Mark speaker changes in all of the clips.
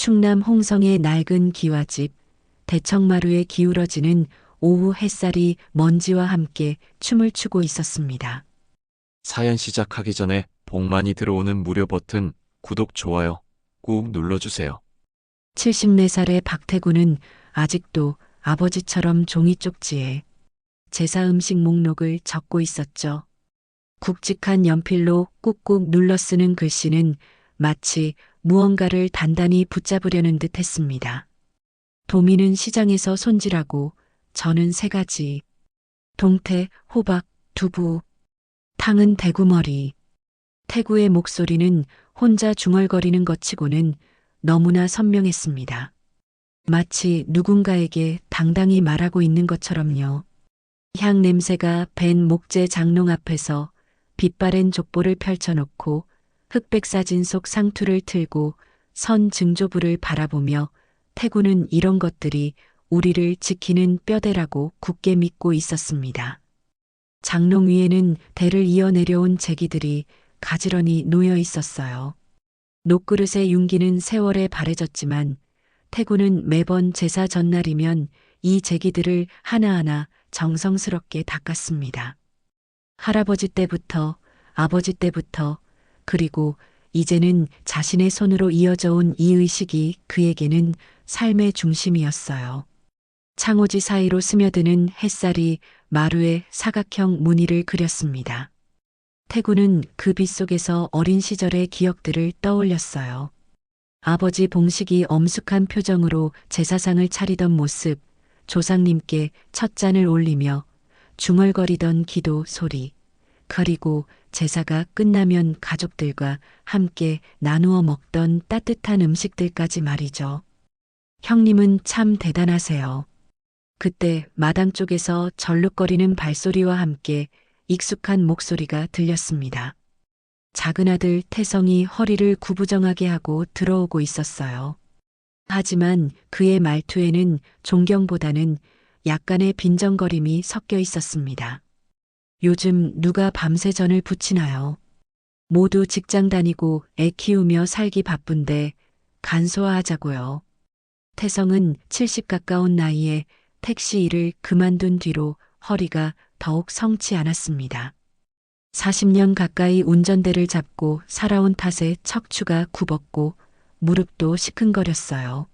Speaker 1: 충남 홍성의 낡은 기와집, 대청마루에 기울어지는 오후 햇살이 먼지와 함께 춤을 추고 있었습니다.
Speaker 2: 사연 시작하기 전에 복 많이 들어오는 무료 버튼, 구독, 좋아요 꾹 눌러주세요.
Speaker 1: 74살의 박태구는 아직도 아버지처럼 종이 쪽지에 제사 음식 목록을 적고 있었죠. 굵직한 연필로 꾹꾹 눌러 쓰는 글씨는 마치 무언가를 단단히 붙잡으려는 듯 했습니다. 도미는 시장에서 손질하고 저는 3가지. 동태, 호박, 두부, 탕은 대구머리. 태구의 목소리는 혼자 중얼거리는 것 치고는 너무나 선명했습니다. 마치 누군가에게 당당히 말하고 있는 것처럼요. 향 냄새가 밴 목재 장롱 앞에서 빛바랜 족보를 펼쳐놓고 흑백 사진 속 상투를 틀고 선 증조부를 바라보며 태구는 이런 것들이 우리를 지키는 뼈대라고 굳게 믿고 있었습니다. 장롱 위에는 대를 이어 내려온 제기들이 가지런히 놓여 있었어요. 녹그릇의 융기는 세월에 바래졌지만 태구는 매번 제사 전날이면 이 제기들을 하나하나 정성스럽게 닦았습니다. 할아버지 때부터, 아버지 때부터, 그리고 이제는 자신의 손으로 이어져 온 이 의식이 그에게는 삶의 중심이었어요. 창호지 사이로 스며드는 햇살이 마루에 사각형 무늬를 그렸습니다. 태구는 그 빛 속에서 어린 시절의 기억들을 떠올렸어요. 아버지 봉식이 엄숙한 표정으로 제사상을 차리던 모습, 조상님께 첫 잔을 올리며 중얼거리던 기도 소리, 그리고 제사가 끝나면 가족들과 함께 나누어 먹던 따뜻한 음식들까지 말이죠. 형님은 참 대단하세요. 그때 마당 쪽에서 절룩거리는 발소리와 함께 익숙한 목소리가 들렸습니다. 작은 아들 태성이 허리를 구부정하게 하고 들어오고 있었어요. 하지만 그의 말투에는 존경보다는 약간의 빈정거림이 섞여 있었습니다. 요즘 누가 밤새 전을 부치나요? 모두 직장 다니고 애 키우며 살기 바쁜데 간소화하자고요. 태성은 70 가까운 나이에 택시 일을 그만둔 뒤로 허리가 더욱 성치 않았습니다. 40년 가까이 운전대를 잡고 살아온 탓에 척추가 굽었고 무릎도 시큰거렸어요.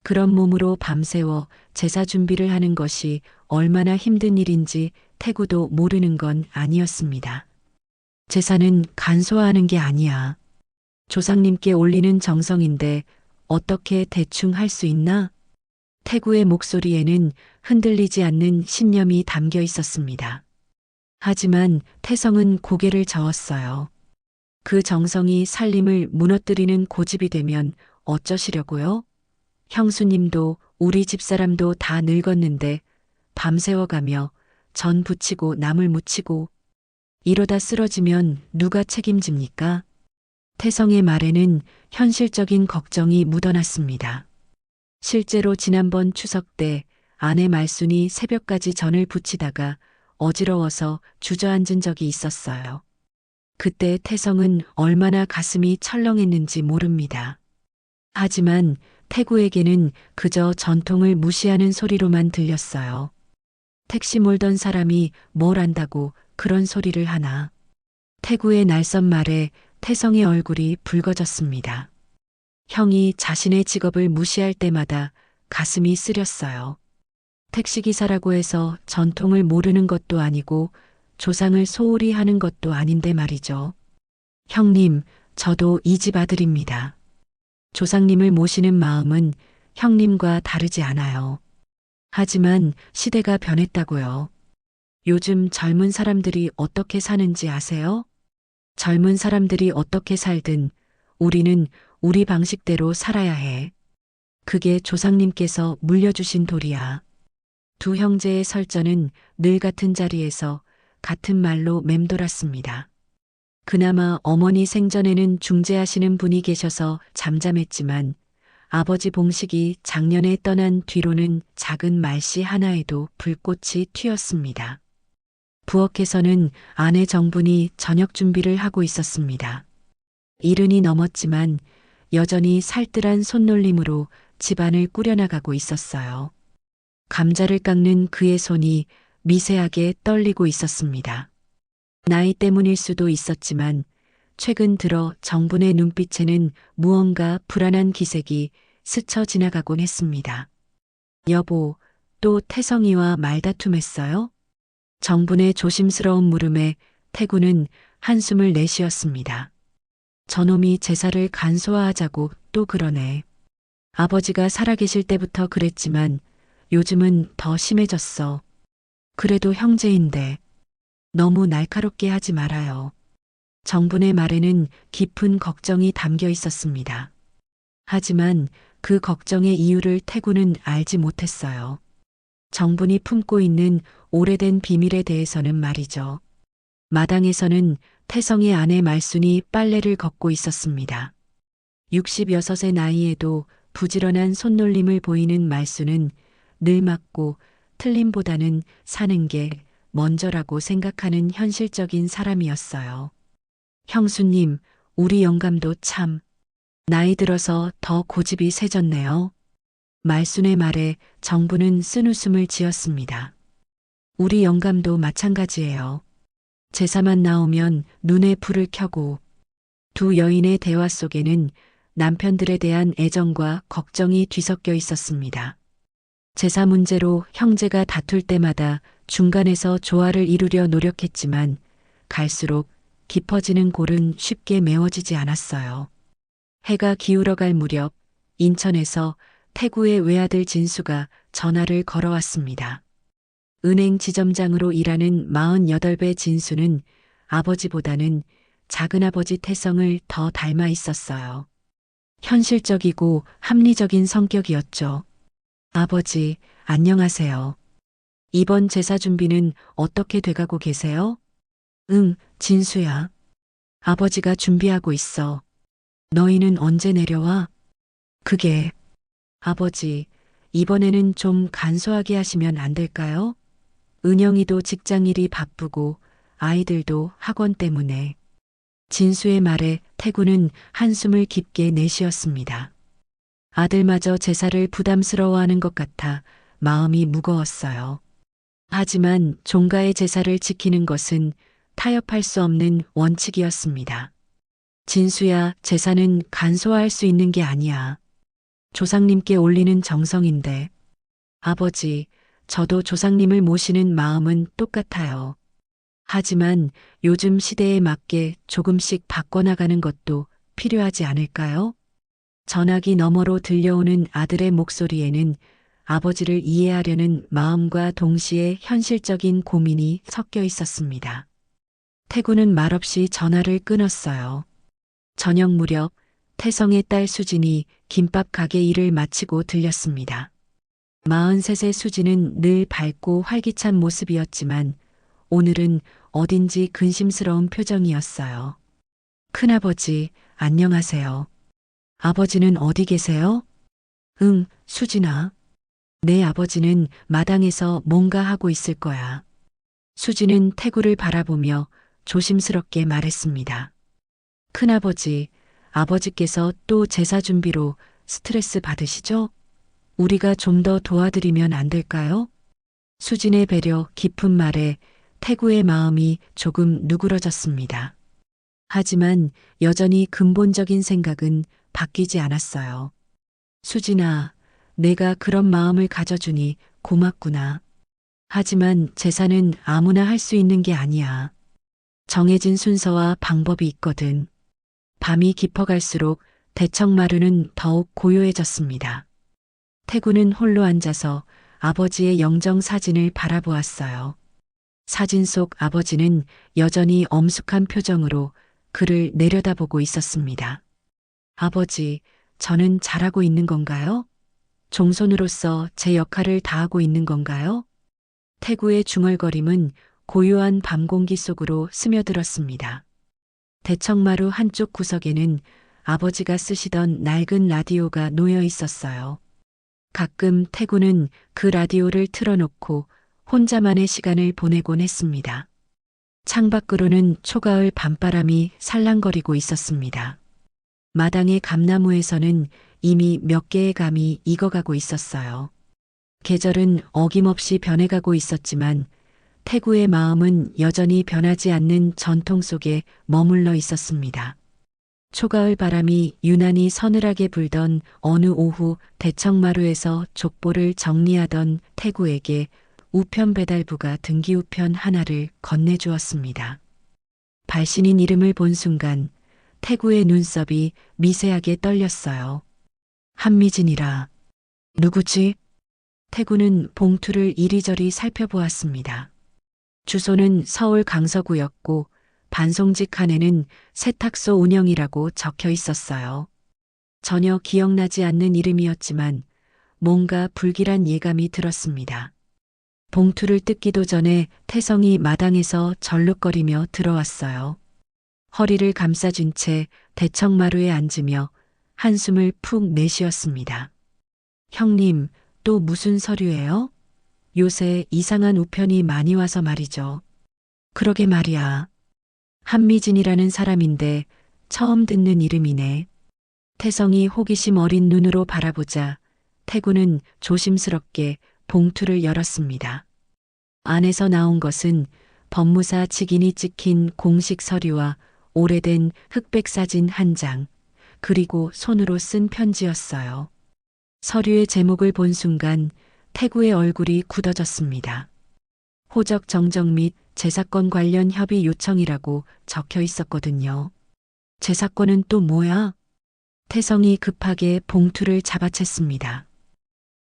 Speaker 1: 그런 몸으로 밤새워 제사 준비를 하는 것이 얼마나 힘든 일인지 태구도 모르는 건 아니었습니다. 제사는 간소화하는 게 아니야. 조상님께 올리는 정성인데 어떻게 대충 할 수 있나? 태구의 목소리에는 흔들리지 않는 신념이 담겨 있었습니다. 하지만 태성은 고개를 저었어요. 그 정성이 살림을 무너뜨리는 고집이 되면 어쩌시려고요? 형수님도 우리 집사람도 다 늙었는데 밤새워가며 전 부치고 나물 무치고 이러다 쓰러지면 누가 책임집니까? 태성의 말에는 현실적인 걱정이 묻어났습니다. 실제로 지난번 추석 때 아내 말순이 새벽까지 전을 부치다가 어지러워서 주저앉은 적이 있었어요. 그때 태성은 얼마나 가슴이 철렁했는지 모릅니다. 하지만 태구에게는 그저 전통을 무시하는 소리로만 들렸어요. 택시 몰던 사람이 뭘 안다고 그런 소리를 하나. 태구의 날선 말에 태성의 얼굴이 붉어졌습니다. 형이 자신의 직업을 무시할 때마다 가슴이 쓰렸어요. 택시기사라고 해서 전통을 모르는 것도 아니고 조상을 소홀히 하는 것도 아닌데 말이죠. 형님, 저도 이 집 아들입니다. 조상님을 모시는 마음은 형님과 다르지 않아요. 하지만 시대가 변했다고요. 요즘 젊은 사람들이 어떻게 사는지 아세요? 젊은 사람들이 어떻게 살든 우리는 우리 방식대로 살아야 해. 그게 조상님께서 물려주신 도리야. 두 형제의 설전은 늘 같은 자리에서 같은 말로 맴돌았습니다. 그나마 어머니 생전에는 중재하시는 분이 계셔서 잠잠했지만 아버지 봉식이 작년에 떠난 뒤로는 작은 말씨 하나에도 불꽃이 튀었습니다. 부엌에서는 아내 정분이 저녁 준비를 하고 있었습니다. 70이 넘었지만 여전히 살뜰한 손놀림으로 집안을 꾸려나가고 있었어요. 감자를 깎는 그의 손이 미세하게 떨리고 있었습니다. 나이 때문일 수도 있었지만 최근 들어 정분의 눈빛에는 무언가 불안한 기색이 스쳐 지나가곤 했습니다. 여보, 또 태성이와 말다툼했어요? 정분의 조심스러운 물음에 태구는 한숨을 내쉬었습니다. 저놈이 제사를 간소화하자고 또 그러네. 아버지가 살아계실 때부터 그랬지만 요즘은 더 심해졌어. 그래도 형제인데 너무 날카롭게 하지 말아요. 정분의 말에는 깊은 걱정이 담겨 있었습니다. 하지만 그 걱정의 이유를 태구는 알지 못했어요. 정분이 품고 있는 오래된 비밀에 대해서는 말이죠. 마당에서는 태성의 아내 말순이 빨래를 걷고 있었습니다. 66의 나이에도 부지런한 손놀림을 보이는 말순은 늘 맞고 틀림보다는 사는 게 먼저라고 생각하는 현실적인 사람이었어요. 형수님, 우리 영감도 참 나이 들어서 더 고집이 세졌네요. 말순의 말에 정부는 쓴웃음을 지었습니다. 우리 영감도 마찬가지예요. 제사만 나오면 눈에 불을 켜고 두 여인의 대화 속에는 남편들에 대한 애정과 걱정이 뒤섞여 있었습니다. 제사 문제로 형제가 다툴 때마다 중간에서 조화를 이루려 노력했지만 갈수록 깊어지는 골은 쉽게 메워지지 않았어요. 해가 기울어갈 무렵 인천에서 태구의 외아들 진수가 전화를 걸어왔습니다. 은행 지점장으로 일하는 48배 진수는 아버지보다는 작은아버지 태성을 더 닮아 있었어요. 현실적이고 합리적인 성격이었죠. 아버지, 안녕하세요. 이번 제사 준비는 어떻게 돼가고 계세요? 응, 진수야. 아버지가 준비하고 있어. 너희는 언제 내려와? 그게, 아버지, 이번에는 좀 간소하게 하시면 안 될까요? 은영이도 직장일이 바쁘고 아이들도 학원 때문에. 진수의 말에 태구는 한숨을 깊게 내쉬었습니다. 아들마저 제사를 부담스러워하는 것 같아 마음이 무거웠어요. 하지만 종가의 제사를 지키는 것은 타협할 수 없는 원칙이었습니다. 진수야, 제사는 간소화할 수 있는 게 아니야. 조상님께 올리는 정성인데. 아버지, 저도 조상님을 모시는 마음은 똑같아요. 하지만 요즘 시대에 맞게 조금씩 바꿔나가는 것도 필요하지 않을까요? 전화기 너머로 들려오는 아들의 목소리에는 아버지를 이해하려는 마음과 동시에 현실적인 고민이 섞여 있었습니다. 태구는 말없이 전화를 끊었어요. 저녁 무렵 태성의 딸 수진이 김밥 가게 일을 마치고 들렸습니다. 43의 수진은 늘 밝고 활기찬 모습이었지만 오늘은 어딘지 근심스러운 표정이었어요. 큰아버지, 안녕하세요. 아버지는 어디 계세요? 응, 수진아. 내 아버지는 마당에서 뭔가 하고 있을 거야. 수진은 태구를 바라보며 조심스럽게 말했습니다. 큰아버지, 아버지께서 또 제사 준비로 스트레스 받으시죠? 우리가 좀 더 도와드리면 안 될까요? 수진의 배려 깊은 말에 태구의 마음이 조금 누그러졌습니다. 하지만 여전히 근본적인 생각은 바뀌지 않았어요. 수진아, 내가 그런 마음을 가져주니 고맙구나. 하지만 제사는 아무나 할 수 있는 게 아니야. 정해진 순서와 방법이 있거든. 밤이 깊어갈수록 대청마루는 더욱 고요해졌습니다. 태구는 홀로 앉아서 아버지의 영정 사진을 바라보았어요. 사진 속 아버지는 여전히 엄숙한 표정으로 그를 내려다보고 있었습니다. 아버지, 저는 잘하고 있는 건가요? 종손으로서 제 역할을 다하고 있는 건가요? 태구의 중얼거림은 고요한 밤 공기 속으로 스며들었습니다. 대청마루 한쪽 구석에는 아버지가 쓰시던 낡은 라디오가 놓여 있었어요. 가끔 태구는 그 라디오를 틀어놓고 혼자만의 시간을 보내곤 했습니다. 창밖으로는 초가을 밤바람이 살랑거리고 있었습니다. 마당의 감나무에서는 이미 몇 개의 감이 익어가고 있었어요. 계절은 어김없이 변해가고 있었지만 태구의 마음은 여전히 변하지 않는 전통 속에 머물러 있었습니다. 초가을 바람이 유난히 서늘하게 불던 어느 오후 대청마루에서 족보를 정리하던 태구에게 우편 배달부가 등기우편 하나를 건네주었습니다. 발신인 이름을 본 순간 태구의 눈썹이 미세하게 떨렸어요. 한미진이라. 누구지? 태구는 봉투를 이리저리 살펴보았습니다. 주소는 서울 강서구였고 반송지 칸에는 세탁소 운영이라고 적혀 있었어요. 전혀 기억나지 않는 이름이었지만 뭔가 불길한 예감이 들었습니다. 봉투를 뜯기도 전에 태성이 마당에서 절룩거리며 들어왔어요. 허리를 감싸준 채 대청마루에 앉으며 한숨을 푹 내쉬었습니다. 형님, 또 무슨 서류예요? 요새 이상한 우편이 많이 와서 말이죠. 그러게 말이야. 한미진이라는 사람인데 처음 듣는 이름이네. 태성이 호기심 어린 눈으로 바라보자 태구는 조심스럽게 봉투를 열었습니다. 안에서 나온 것은 법무사 직인이 찍힌 공식 서류와 오래된 흑백 사진 한 장, 그리고 손으로 쓴 편지였어요. 서류의 제목을 본 순간 태구의 얼굴이 굳어졌습니다. 호적 정정 및 재사건 관련 협의 요청이라고 적혀 있었거든요. 재사건은 또 뭐야? 태성이 급하게 봉투를 잡아챘습니다.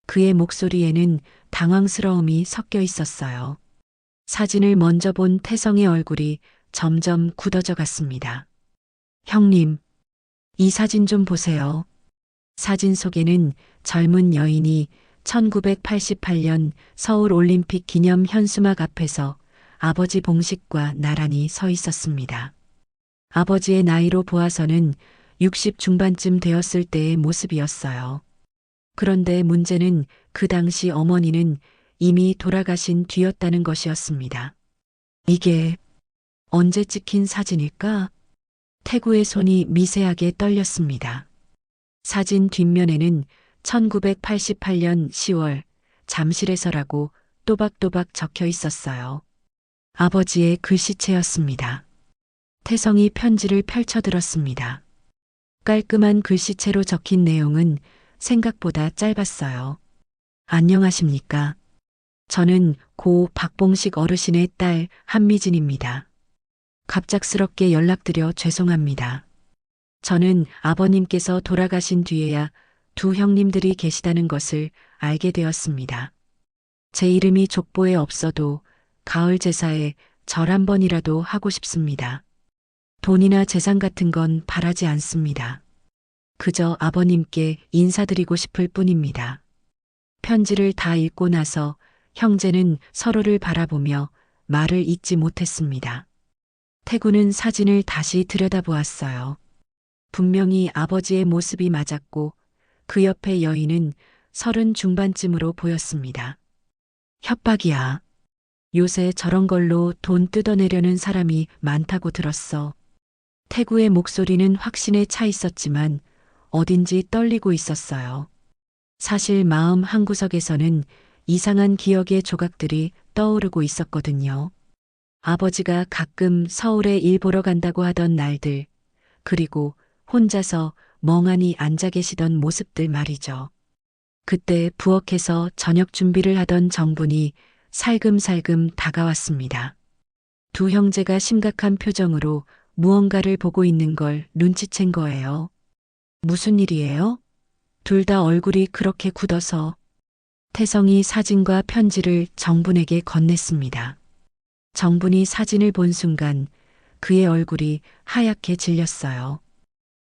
Speaker 1: 그의 목소리에는 당황스러움이 섞여 있었어요. 사진을 먼저 본 태성의 얼굴이 점점 굳어져 갔습니다. 형님, 이 사진 좀 보세요. 사진 속에는 젊은 여인이 1988년 서울 올림픽 기념 현수막 앞에서 아버지 봉식과 나란히 서 있었습니다. 아버지의 나이로 보아서는 60 중반쯤 되었을 때의 모습이었어요. 그런데 문제는 그 당시 어머니는 이미 돌아가신 뒤였다는 것이었습니다. 이게 언제 찍힌 사진일까? 태구의 손이 미세하게 떨렸습니다. 사진 뒷면에는 1988년 10월 잠실에서라고 또박또박 적혀 있었어요. 아버지의 글씨체였습니다. 태성이 편지를 펼쳐들었습니다. 깔끔한 글씨체로 적힌 내용은 생각보다 짧았어요. 안녕하십니까? 저는 고 박봉식 어르신의 딸 한미진입니다. 갑작스럽게 연락드려 죄송합니다. 저는 아버님께서 돌아가신 뒤에야 두 형님들이 계시다는 것을 알게 되었습니다. 제 이름이 족보에 없어도 가을 제사에 절 한 번이라도 하고 싶습니다. 돈이나 재산 같은 건 바라지 않습니다. 그저 아버님께 인사드리고 싶을 뿐입니다. 편지를 다 읽고 나서 형제는 서로를 바라보며 말을 잇지 못했습니다. 태구는 사진을 다시 들여다보았어요. 분명히 아버지의 모습이 맞았고 그 옆에 여인은 30 중반쯤으로 보였습니다. 협박이야. 요새 저런 걸로 돈 뜯어내려는 사람이 많다고 들었어. 태구의 목소리는 확신에 차 있었지만 어딘지 떨리고 있었어요. 사실 마음 한구석에서는 이상한 기억의 조각들이 떠오르고 있었거든요. 아버지가 가끔 서울에 일 보러 간다고 하던 날들, 그리고 혼자서 멍하니 앉아 계시던 모습들 말이죠. 그때 부엌에서 저녁 준비를 하던 정분이 살금살금 다가왔습니다. 두 형제가 심각한 표정으로 무언가를 보고 있는 걸 눈치챈 거예요. 무슨 일이에요? 둘 다 얼굴이 그렇게 굳어서. 태성이 사진과 편지를 정분에게 건넸습니다. 정분이 사진을 본 순간 그의 얼굴이 하얗게 질렸어요.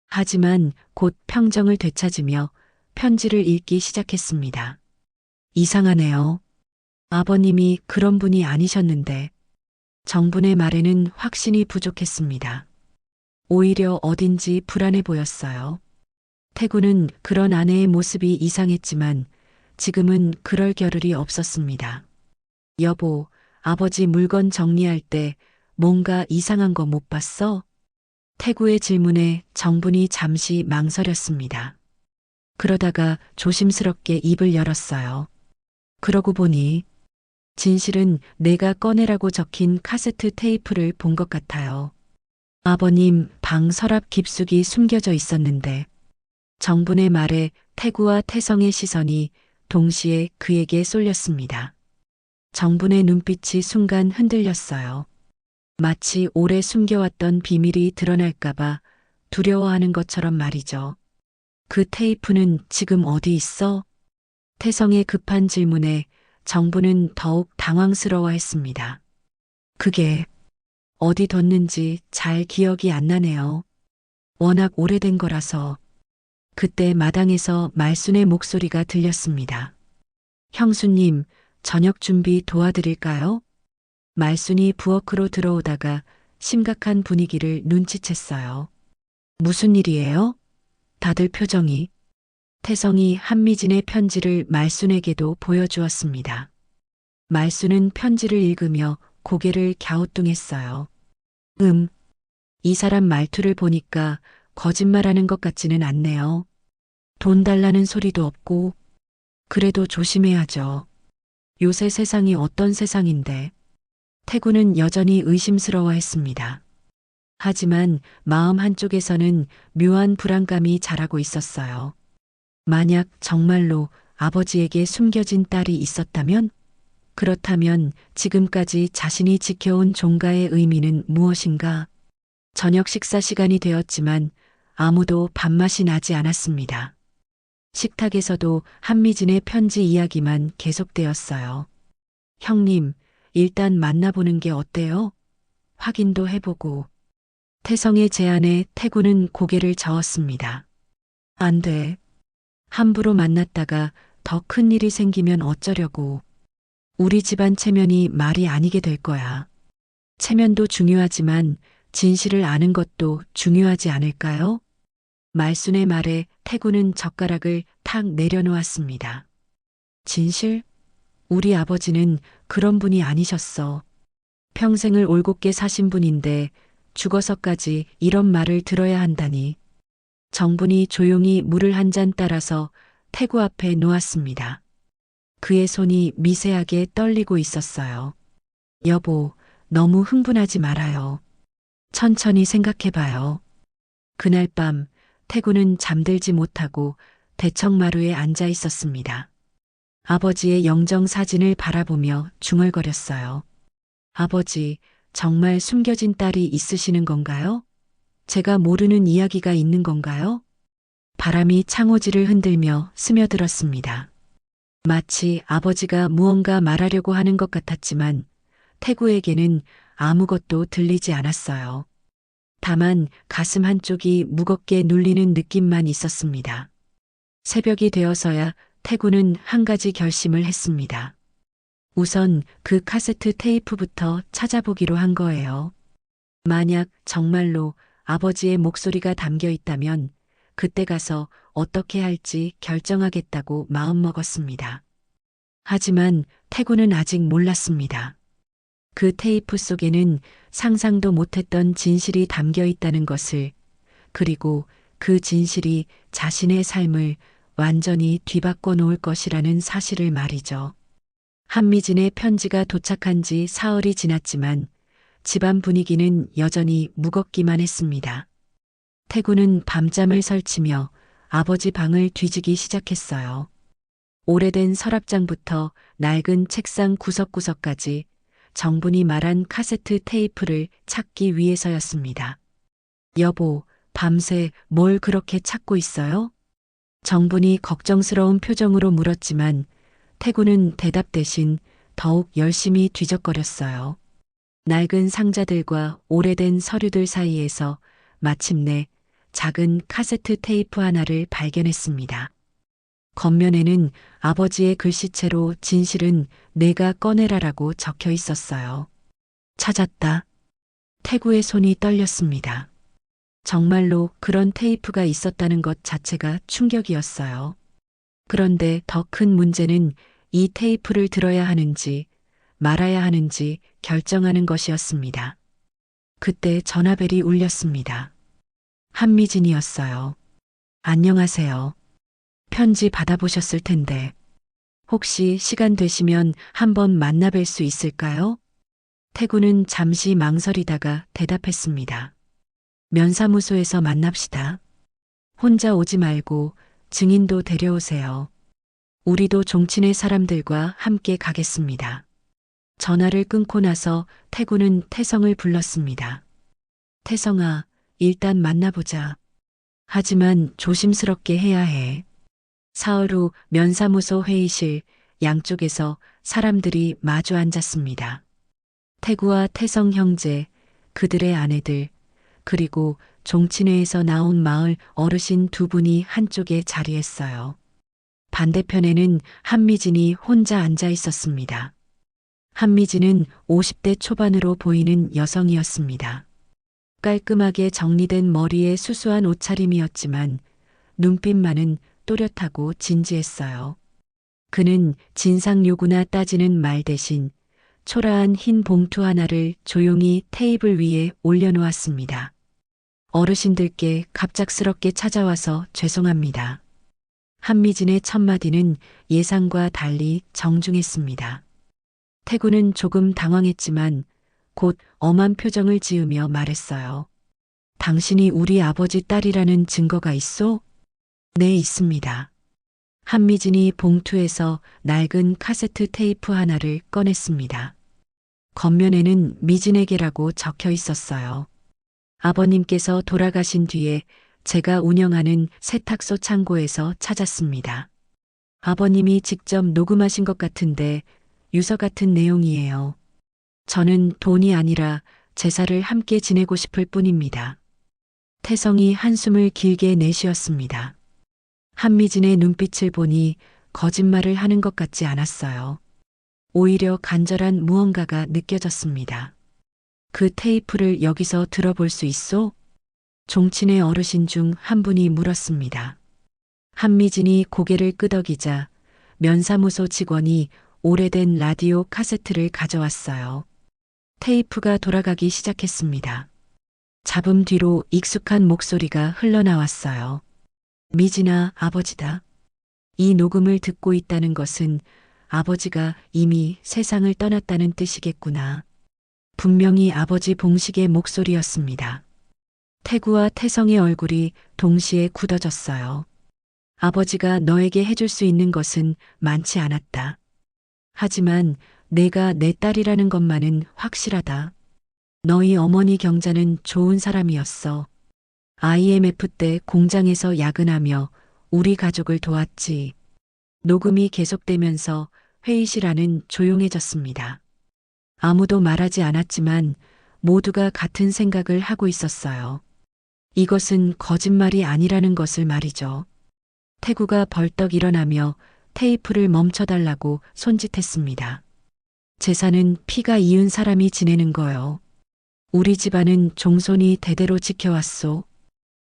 Speaker 1: 하지만 곧 평정을 되찾으며 편지를 읽기 시작했습니다. 이상하네요. 아버님이 그런 분이 아니셨는데. 정분의 말에는 확신이 부족했습니다. 오히려 어딘지 불안해 보였어요. 태구는 그런 아내의 모습이 이상했지만 지금은 그럴 겨를이 없었습니다. 여보, 아버지 물건 정리할 때 뭔가 이상한 거 못 봤어? 태구의 질문에 정분이 잠시 망설였습니다. 그러다가 조심스럽게 입을 열었어요. 그러고 보니 진실은 내가 꺼내라고 적힌 카세트 테이프를 본 것 같아요. 아버님 방 서랍 깊숙이 숨겨져 있었는데 정분의 말에 태구와 태성의 시선이 동시에 그에게 쏠렸습니다. 정분의 눈빛이 순간 흔들렸어요. 마치 오래 숨겨왔던 비밀이 드러날까봐 두려워하는 것처럼 말이죠. 그 테이프는 지금 어디 있어? 태성의 급한 질문에 정부는 더욱 당황스러워했습니다. 그게 어디 뒀는지 잘 기억이 안 나네요. 워낙 오래된 거라서. 그때 마당에서 말순의 목소리가 들렸습니다. 형수님, 저녁 준비 도와드릴까요? 말순이 부엌으로 들어오다가 심각한 분위기를 눈치챘어요. 무슨 일이에요? 다들 표정이. 태성이 한미진의 편지를 말순에게도 보여주었습니다. 말순은 편지를 읽으며 고개를 갸우뚱했어요. 이 사람 말투를 보니까 거짓말하는 것 같지는 않네요. 돈 달라는 소리도 없고, 그래도 조심해야죠. 요새 세상이 어떤 세상인데. 태구는 여전히 의심스러워했습니다. 하지만 마음 한쪽에서는 묘한 불안감이 자라고 있었어요. 만약 정말로 아버지에게 숨겨진 딸이 있었다면? 그렇다면 지금까지 자신이 지켜온 종가의 의미는 무엇인가? 저녁 식사 시간이 되었지만 아무도 밥맛이 나지 않았습니다. 식탁에서도 한미진의 편지 이야기만 계속되었어요. 형님, 일단 만나보는 게 어때요? 확인도 해보고. 태성의 제안에 태구는 고개를 저었습니다. 안 돼. 함부로 만났다가 더 큰 일이 생기면 어쩌려고. 우리 집안 체면이 말이 아니게 될 거야. 체면도 중요하지만 진실을 아는 것도 중요하지 않을까요? 말순의 말에 태구는 젓가락을 탁 내려놓았습니다. 진실? 우리 아버지는 그런 분이 아니셨어. 평생을 올곧게 사신 분인데 죽어서까지 이런 말을 들어야 한다니. 정분이 조용히 물을 한 잔 따라서 태구 앞에 놓았습니다. 그의 손이 미세하게 떨리고 있었어요. 여보, 너무 흥분하지 말아요. 천천히 생각해봐요. 그날 밤 태구는 잠들지 못하고 대청마루에 앉아 있었습니다. 아버지의 영정 사진을 바라보며 중얼거렸어요. 아버지, 정말 숨겨진 딸이 있으시는 건가요? 제가 모르는 이야기가 있는 건가요? 바람이 창호지를 흔들며 스며들었습니다. 마치 아버지가 무언가 말하려고 하는 것 같았지만 태구에게는 아무것도 들리지 않았어요. 다만 가슴 한쪽이 무겁게 눌리는 느낌만 있었습니다. 새벽이 되어서야 태구는 한 가지 결심을 했습니다. 우선 그 카세트 테이프부터 찾아보기로 한 거예요. 만약 정말로 아버지의 목소리가 담겨 있다면 그때 가서 어떻게 할지 결정하겠다고 마음먹었습니다. 하지만 태구는 아직 몰랐습니다. 그 테이프 속에는 상상도 못했던 진실이 담겨 있다는 것을, 그리고 그 진실이 자신의 삶을 완전히 뒤바꿔 놓을 것이라는 사실을 말이죠. 한미진의 편지가 도착한 지 사흘이 지났지만 집안 분위기는 여전히 무겁기만 했습니다. 태구는 밤잠을 설치며 아버지 방을 뒤지기 시작했어요. 오래된 서랍장부터 낡은 책상 구석구석까지 정분이 말한 카세트 테이프를 찾기 위해서였습니다. 여보, 밤새 뭘 그렇게 찾고 있어요? 정분이 걱정스러운 표정으로 물었지만 태구는 대답 대신 더욱 열심히 뒤적거렸어요. 낡은 상자들과 오래된 서류들 사이에서 마침내 작은 카세트 테이프 하나를 발견했습니다. 겉면에는 아버지의 글씨체로 진실은 내가 꺼내라라고 적혀 있었어요. 찾았다. 태구의 손이 떨렸습니다. 정말로 그런 테이프가 있었다는 것 자체가 충격이었어요. 그런데 더 큰 문제는 이 테이프를 들어야 하는지 말아야 하는지 결정하는 것이었습니다. 그때 전화벨이 울렸습니다. 한미진이었어요. 안녕하세요. 편지 받아보셨을 텐데. 혹시 시간 되시면 한번 만나뵐 수 있을까요? 태구는 잠시 망설이다가 대답했습니다. 면사무소에서 만납시다. 혼자 오지 말고 증인도 데려오세요. 우리도 종친의 사람들과 함께 가겠습니다. 전화를 끊고 나서 태구는 태성을 불렀습니다. 태성아, 일단 만나보자. 하지만 조심스럽게 해야 해. 사흘 후 면사무소 회의실 양쪽에서 사람들이 마주 앉았습니다. 태구와 태성 형제, 그들의 아내들, 그리고 종친회에서 나온 마을 어르신 두 분이 한쪽에 자리했어요. 반대편에는 한미진이 혼자 앉아 있었습니다. 한미진은 50대 초반으로 보이는 여성이었습니다. 깔끔하게 정리된 머리에 수수한 옷차림이었지만 눈빛만은 또렷하고 진지했어요. 그는 진상 요구나 따지는 말 대신 초라한 흰 봉투 하나를 조용히 테이블 위에 올려놓았습니다. 어르신들께 갑작스럽게 찾아와서 죄송합니다. 한미진의 첫마디는 예상과 달리 정중했습니다. 태구는 조금 당황했지만 곧 엄한 표정을 지으며 말했어요. 당신이 우리 아버지 딸이라는 증거가 있소? 네, 있습니다. 한미진이 봉투에서 낡은 카세트 테이프 하나를 꺼냈습니다. 겉면에는 미진에게라고 적혀 있었어요. 아버님께서 돌아가신 뒤에 제가 운영하는 세탁소 창고에서 찾았습니다. 아버님이 직접 녹음하신 것 같은데 유서 같은 내용이에요. 저는 돈이 아니라 제사를 함께 지내고 싶을 뿐입니다. 태성이 한숨을 길게 내쉬었습니다. 한미진의 눈빛을 보니 거짓말을 하는 것 같지 않았어요. 오히려 간절한 무언가가 느껴졌습니다. 그 테이프를 여기서 들어볼 수 있소? 종친의 어르신 중 한 분이 물었습니다. 한미진이 고개를 끄덕이자 면사무소 직원이 오래된 라디오 카세트를 가져왔어요. 테이프가 돌아가기 시작했습니다. 잡음 뒤로 익숙한 목소리가 흘러나왔어요. 미진아, 아버지다. 이 녹음을 듣고 있다는 것은 아버지가 이미 세상을 떠났다는 뜻이겠구나. 분명히 아버지 봉식의 목소리였습니다. 태구와 태성의 얼굴이 동시에 굳어졌어요. 아버지가 너에게 해줄 수 있는 것은 많지 않았다. 하지만 내가 내 딸이라는 것만은 확실하다. 너희 어머니 경자는 좋은 사람이었어. IMF 때 공장에서 야근하며 우리 가족을 도왔지. 녹음이 계속되면서 회의실 안은 조용해졌습니다. 아무도 말하지 않았지만 모두가 같은 생각을 하고 있었어요. 이것은 거짓말이 아니라는 것을 말이죠. 태구가 벌떡 일어나며 테이프를 멈춰달라고 손짓했습니다. 제사는 피가 이은 사람이 지내는 거요. 우리 집안은 종손이 대대로 지켜왔소.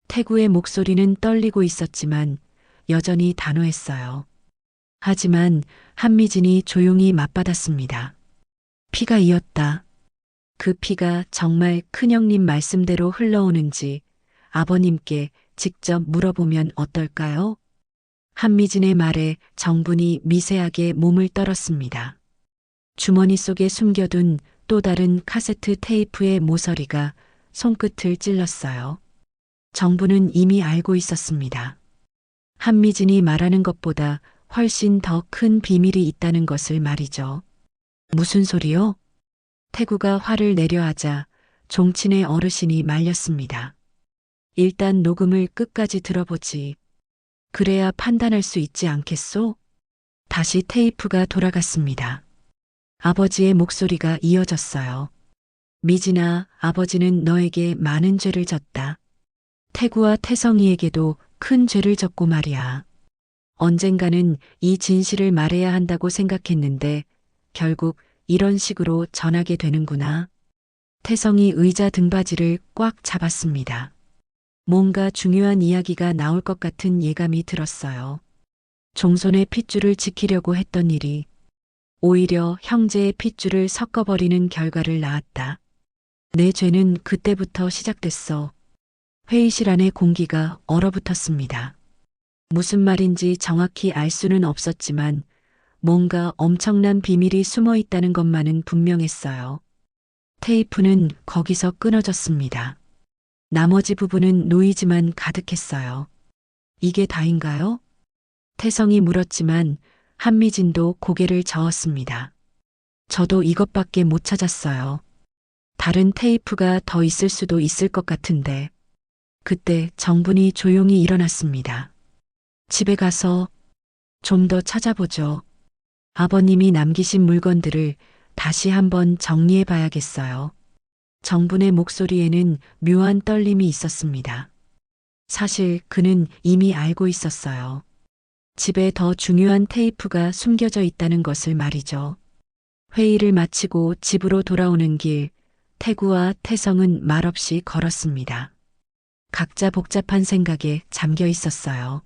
Speaker 1: 태구의 목소리는 떨리고 있었지만 여전히 단호했어요. 하지만 한미진이 조용히 맞받았습니다. 피가 이었다. 그 피가 정말 큰형님 말씀대로 흘러오는지 아버님께 직접 물어보면 어떨까요? 한미진의 말에 정분이 미세하게 몸을 떨었습니다. 주머니 속에 숨겨둔 또 다른 카세트 테이프의 모서리가 손끝을 찔렀어요. 정부는 이미 알고 있었습니다. 한미진이 말하는 것보다 훨씬 더 큰 비밀이 있다는 것을 말이죠. 무슨 소리요? 태구가 화를 내려하자 종친의 어르신이 말렸습니다. 일단 녹음을 끝까지 들어보지. 그래야 판단할 수 있지 않겠소? 다시 테이프가 돌아갔습니다. 아버지의 목소리가 이어졌어요. 미진아, 아버지는 너에게 많은 죄를 졌다. 태구와 태성이에게도 큰 죄를 졌고 말이야. 언젠가는 이 진실을 말해야 한다고 생각했는데 결국 이런 식으로 전하게 되는구나. 태성이 의자 등받이를 꽉 잡았습니다. 뭔가 중요한 이야기가 나올 것 같은 예감이 들었어요. 종손의 핏줄을 지키려고 했던 일이 오히려 형제의 핏줄을 섞어버리는 결과를 낳았다. 내 죄는 그때부터 시작됐어. 회의실 안의 공기가 얼어붙었습니다. 무슨 말인지 정확히 알 수는 없었지만 뭔가 엄청난 비밀이 숨어 있다는 것만은 분명했어요. 테이프는 거기서 끊어졌습니다. 나머지 부분은 노이즈만 가득했어요. 이게 다인가요? 태성이 물었지만 한미진도 고개를 저었습니다. 저도 이것밖에 못 찾았어요. 다른 테이프가 더 있을 수도 있을 것 같은데. 그때 정분이 조용히 일어났습니다. 집에 가서 좀 더 찾아보죠. 아버님이 남기신 물건들을 다시 한번 정리해 봐야겠어요. 정분의 목소리에는 묘한 떨림이 있었습니다. 사실 그는 이미 알고 있었어요. 집에 더 중요한 테이프가 숨겨져 있다는 것을 말이죠. 회의를 마치고 집으로 돌아오는 길, 태구와 태성은 말없이 걸었습니다. 각자 복잡한 생각에 잠겨 있었어요.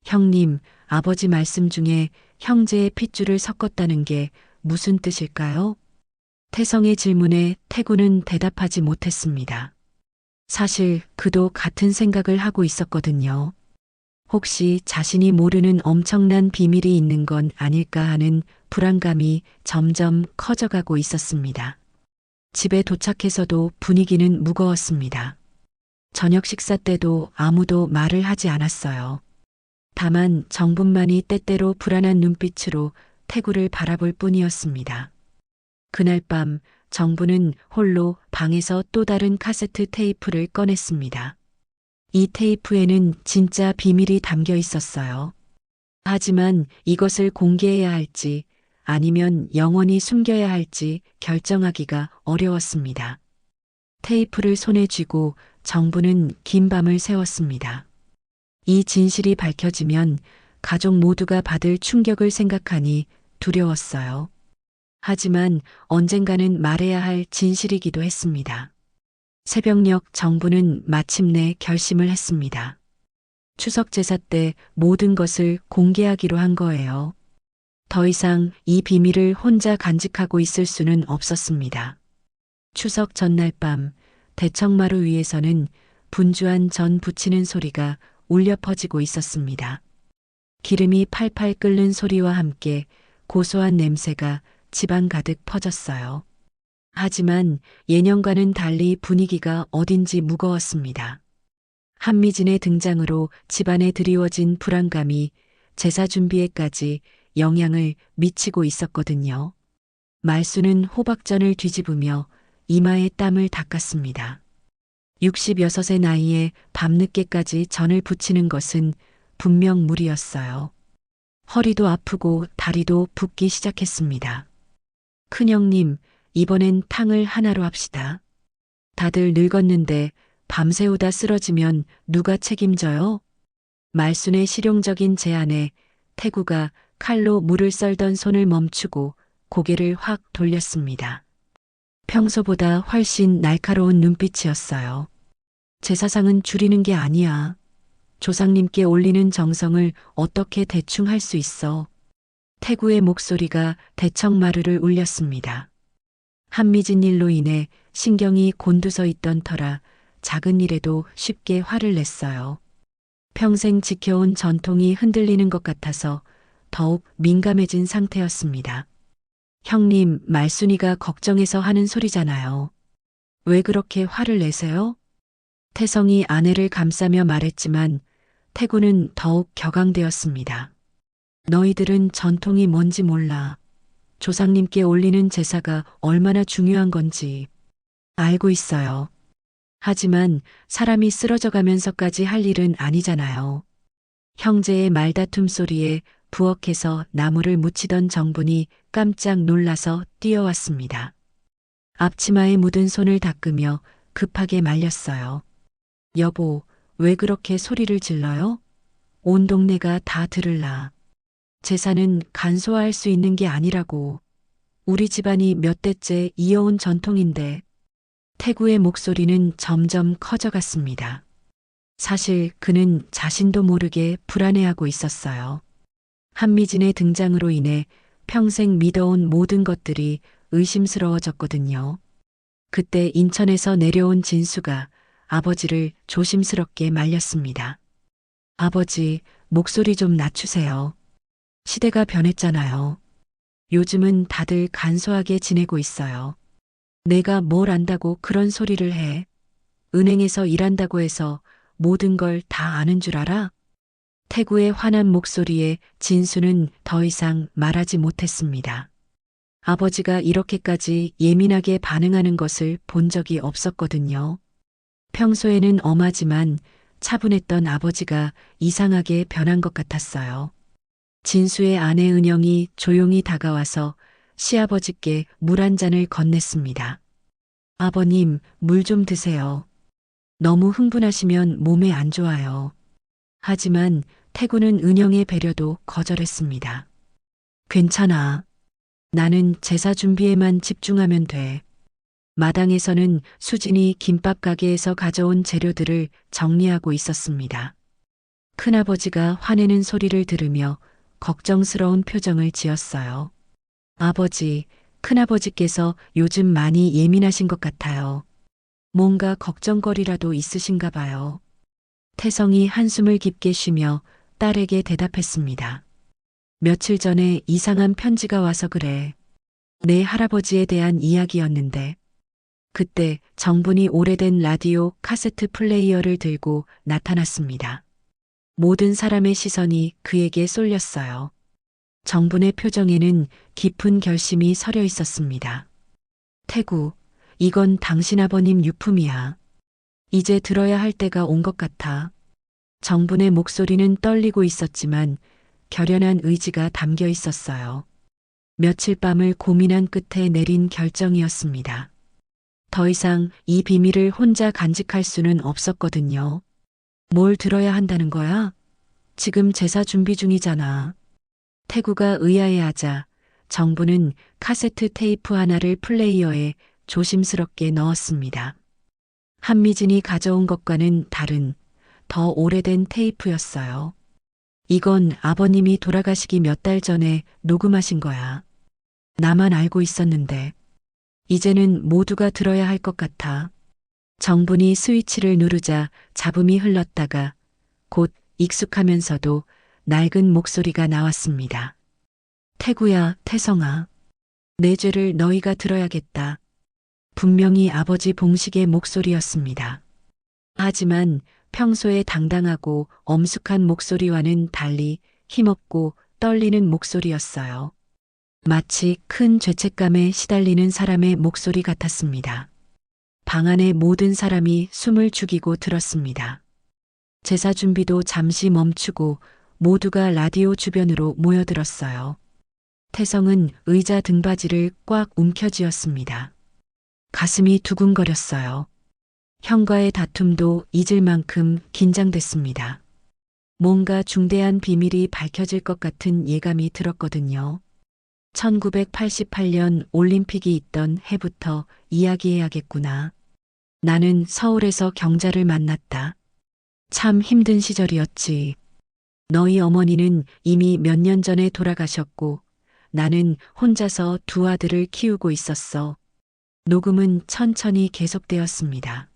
Speaker 1: 형님, 아버지 말씀 중에 형제의 핏줄을 섞었다는 게 무슨 뜻일까요? 태성의 질문에 태구는 대답하지 못했습니다. 사실 그도 같은 생각을 하고 있었거든요. 혹시 자신이 모르는 엄청난 비밀이 있는 건 아닐까 하는 불안감이 점점 커져가고 있었습니다. 집에 도착해서도 분위기는 무거웠습니다. 저녁 식사 때도 아무도 말을 하지 않았어요. 다만 정분만이 때때로 불안한 눈빛으로 태구를 바라볼 뿐이었습니다. 그날 밤 정분은 홀로 방에서 또 다른 카세트 테이프를 꺼냈습니다. 이 테이프에는 진짜 비밀이 담겨 있었어요. 하지만 이것을 공개해야 할지 아니면 영원히 숨겨야 할지 결정하기가 어려웠습니다. 테이프를 손에 쥐고 정부는 긴 밤을 새웠습니다. 이 진실이 밝혀지면 가족 모두가 받을 충격을 생각하니 두려웠어요. 하지만 언젠가는 말해야 할 진실이기도 했습니다. 새벽녘 정부는 마침내 결심을 했습니다. 추석 제사 때 모든 것을 공개하기로 한 거예요. 더 이상 이 비밀을 혼자 간직하고 있을 수는 없었습니다. 추석 전날 밤 대청마루 위에서는 분주한 전 부치는 소리가 울려 퍼지고 있었습니다. 기름이 팔팔 끓는 소리와 함께 고소한 냄새가 집안 가득 퍼졌어요. 하지만 예년과는 달리 분위기가 어딘지 무거웠습니다. 한미진의 등장으로 집안에 드리워진 불안감이 제사 준비에까지 영향을 미치고 있었거든요. 말수는 호박전을 뒤집으며 이마에 땀을 닦았습니다. 66의 나이에 밤늦게까지 전을 부치는 것은 분명 무리였어요. 허리도 아프고 다리도 붓기 시작했습니다. 큰형님, 이번엔 탕을 하나로 합시다. 다들 늙었는데 밤새우다 쓰러지면 누가 책임져요? 말순의 실용적인 제안에 태구가 칼로 물을 썰던 손을 멈추고 고개를 확 돌렸습니다. 평소보다 훨씬 날카로운 눈빛이었어요. 제사상은 줄이는 게 아니야. 조상님께 올리는 정성을 어떻게 대충 할 수 있어. 태구의 목소리가 대청마루를 울렸습니다. 한미진 일로 인해 신경이 곤두서 있던 터라 작은 일에도 쉽게 화를 냈어요. 평생 지켜온 전통이 흔들리는 것 같아서 더욱 민감해진 상태였습니다. 형님, 말순이가 걱정해서 하는 소리잖아요. 왜 그렇게 화를 내세요? 태성이 아내를 감싸며 말했지만 태구는 더욱 격앙되었습니다. 너희들은 전통이 뭔지 몰라. 조상님께 올리는 제사가 얼마나 중요한 건지 알고 있어요. 하지만 사람이 쓰러져 가면서까지 할 일은 아니잖아요. 형제의 말다툼 소리에 부엌에서 나무를 묻히던 정분이 깜짝 놀라서 뛰어왔습니다. 앞치마에 묻은 손을 닦으며 급하게 말렸어요. 여보, 왜 그렇게 소리를 질러요? 온 동네가 다 들을라. 제사는 간소화할 수 있는 게 아니라고. 우리 집안이 몇 대째 이어온 전통인데. 태구의 목소리는 점점 커져갔습니다. 사실 그는 자신도 모르게 불안해하고 있었어요. 한미진의 등장으로 인해 평생 믿어온 모든 것들이 의심스러워졌거든요. 그때 인천에서 내려온 진수가 아버지를 조심스럽게 말렸습니다. 아버지, 목소리 좀 낮추세요. 시대가 변했잖아요. 요즘은 다들 간소하게 지내고 있어요. 내가 뭘 안다고 그런 소리를 해. 은행에서 일한다고 해서 모든 걸 다 아는 줄 알아? 태구의 화난 목소리에 진수는 더 이상 말하지 못했습니다. 아버지가 이렇게까지 예민하게 반응하는 것을 본 적이 없었거든요. 평소에는 엄하지만 차분했던 아버지가 이상하게 변한 것 같았어요. 진수의 아내 은영이 조용히 다가와서 시아버지께 물 한 잔을 건넸습니다. 아버님, 물 좀 드세요. 너무 흥분하시면 몸에 안 좋아요. 하지만 태구는 은영의 배려도 거절했습니다. 괜찮아. 나는 제사 준비에만 집중하면 돼. 마당에서는 수진이 김밥 가게에서 가져온 재료들을 정리하고 있었습니다. 큰아버지가 화내는 소리를 들으며 걱정스러운 표정을 지었어요. 아버지, 큰아버지께서 요즘 많이 예민하신 것 같아요. 뭔가 걱정거리라도 있으신가 봐요. 태성이 한숨을 깊게 쉬며 딸에게 대답했습니다. 며칠 전에 이상한 편지가 와서 그래. 내 할아버지에 대한 이야기였는데. 그때 정분이 오래된 라디오 카세트 플레이어를 들고 나타났습니다. 모든 사람의 시선이 그에게 쏠렸어요. 정분의 표정에는 깊은 결심이 서려 있었습니다. 태구, 이건 당신 아버님 유품이야. 이제 들어야 할 때가 온 것 같아. 정분의 목소리는 떨리고 있었지만 결연한 의지가 담겨 있었어요. 며칠 밤을 고민한 끝에 내린 결정이었습니다. 더 이상 이 비밀을 혼자 간직할 수는 없었거든요. 뭘 들어야 한다는 거야? 지금 제사 준비 중이잖아. 태구가 의아해하자 정부는 카세트 테이프 하나를 플레이어에 조심스럽게 넣었습니다. 한미진이 가져온 것과는 다른 더 오래된 테이프였어요. 이건 아버님이 돌아가시기 몇 달 전에 녹음하신 거야. 나만 알고 있었는데 이제는 모두가 들어야 할 것 같아. 정분이 스위치를 누르자 잡음이 흘렀다가 곧 익숙하면서도 낡은 목소리가 나왔습니다. 태구야, 태성아. 내 죄를 너희가 들어야겠다. 분명히 아버지 봉식의 목소리였습니다. 하지만 평소에 당당하고 엄숙한 목소리와는 달리 힘없고 떨리는 목소리였어요. 마치 큰 죄책감에 시달리는 사람의 목소리 같았습니다. 방 안의 모든 사람이 숨을 죽이고 들었습니다. 제사 준비도 잠시 멈추고 모두가 라디오 주변으로 모여들었어요. 태성은 의자 등받이를 꽉 움켜쥐었습니다. 가슴이 두근거렸어요. 형과의 다툼도 잊을 만큼 긴장됐습니다. 뭔가 중대한 비밀이 밝혀질 것 같은 예감이 들었거든요. 1988년 올림픽이 있던 해부터 이야기해야겠구나. 나는 서울에서 경자를 만났다. 참 힘든 시절이었지. 너희 어머니는 이미 몇 년 전에 돌아가셨고 나는 혼자서 두 아들을 키우고 있었어. 녹음은 천천히 계속되었습니다.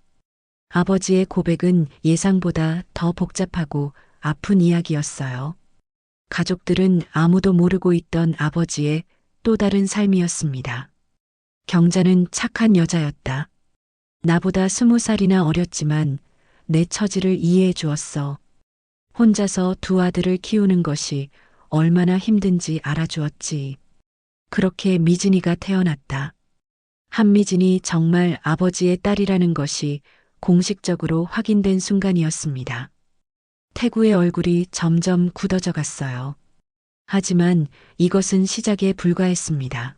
Speaker 1: 아버지의 고백은 예상보다 더 복잡하고 아픈 이야기였어요. 가족들은 아무도 모르고 있던 아버지의 또 다른 삶이었습니다. 경자는 착한 여자였다. 나보다 20살이나 어렸지만 내 처지를 이해해 주었어. 혼자서 두 아들을 키우는 것이 얼마나 힘든지 알아주었지. 그렇게 미진이가 태어났다. 한미진이 정말 아버지의 딸이라는 것이 공식적으로 확인된 순간이었습니다. 태구의 얼굴이 점점 굳어져 갔어요. 하지만 이것은 시작에 불과했습니다.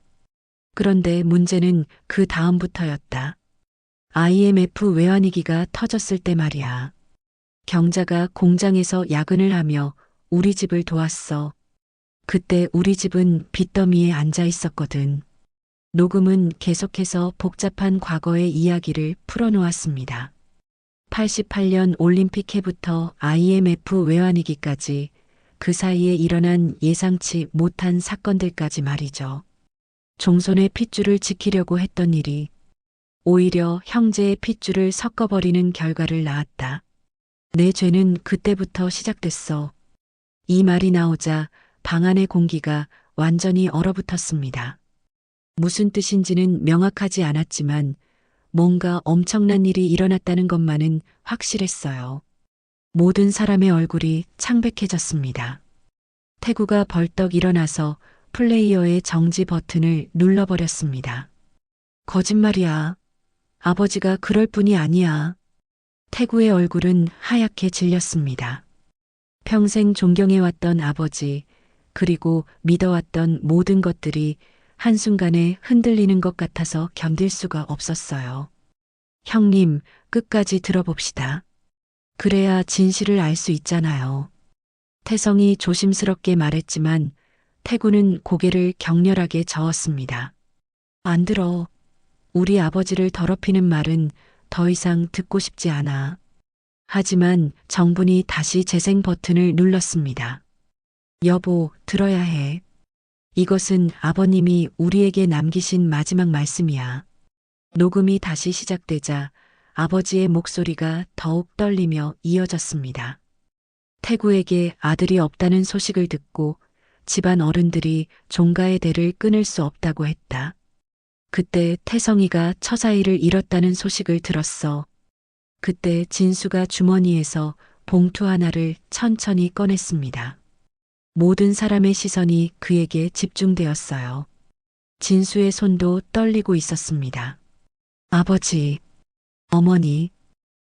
Speaker 1: 그런데 문제는 그 다음부터였다. IMF 외환위기가 터졌을 때 말이야. 경자가 공장에서 야근을 하며 우리 집을 도왔어. 그때 우리 집은 빚더미에 앉아 있었거든. 녹음은 계속해서 복잡한 과거의 이야기를 풀어놓았습니다. 88년 올림픽 해부터 IMF 외환위기까지 그 사이에 일어난 예상치 못한 사건들까지 말이죠. 종손의 핏줄을 지키려고 했던 일이 오히려 형제의 핏줄을 섞어버리는 결과를 낳았다. 내 죄는 그때부터 시작됐어. 이 말이 나오자 방 안의 공기가 완전히 얼어붙었습니다. 무슨 뜻인지는 명확하지 않았지만 뭔가 엄청난 일이 일어났다는 것만은 확실했어요. 모든 사람의 얼굴이 창백해졌습니다. 태구가 벌떡 일어나서 플레이어의 정지 버튼을 눌러버렸습니다. 거짓말이야. 아버지가 그럴 뿐이 아니야. 태구의 얼굴은 하얗게 질렸습니다. 평생 존경해왔던 아버지, 그리고 믿어왔던 모든 것들이 한순간에 흔들리는 것 같아서 견딜 수가 없었어요. 형님, 끝까지 들어봅시다. 그래야 진실을 알 수 있잖아요. 태성이 조심스럽게 말했지만 태구는 고개를 격렬하게 저었습니다. 안 들어. 우리 아버지를 더럽히는 말은 더 이상 듣고 싶지 않아. 하지만 정분이 다시 재생 버튼을 눌렀습니다. 여보, 들어야 해. 이것은 아버님이 우리에게 남기신 마지막 말씀이야. 녹음이 다시 시작되자 아버지의 목소리가 더욱 떨리며 이어졌습니다. 태구에게 아들이 없다는 소식을 듣고 집안 어른들이 종가의 대를 끊을 수 없다고 했다. 그때 태성이가 처자일을 잃었다는 소식을 들었어. 그때 진수가 주머니에서 봉투 하나를 천천히 꺼냈습니다. 모든 사람의 시선이 그에게 집중되었어요. 진수의 손도 떨리고 있었습니다. 아버지, 어머니,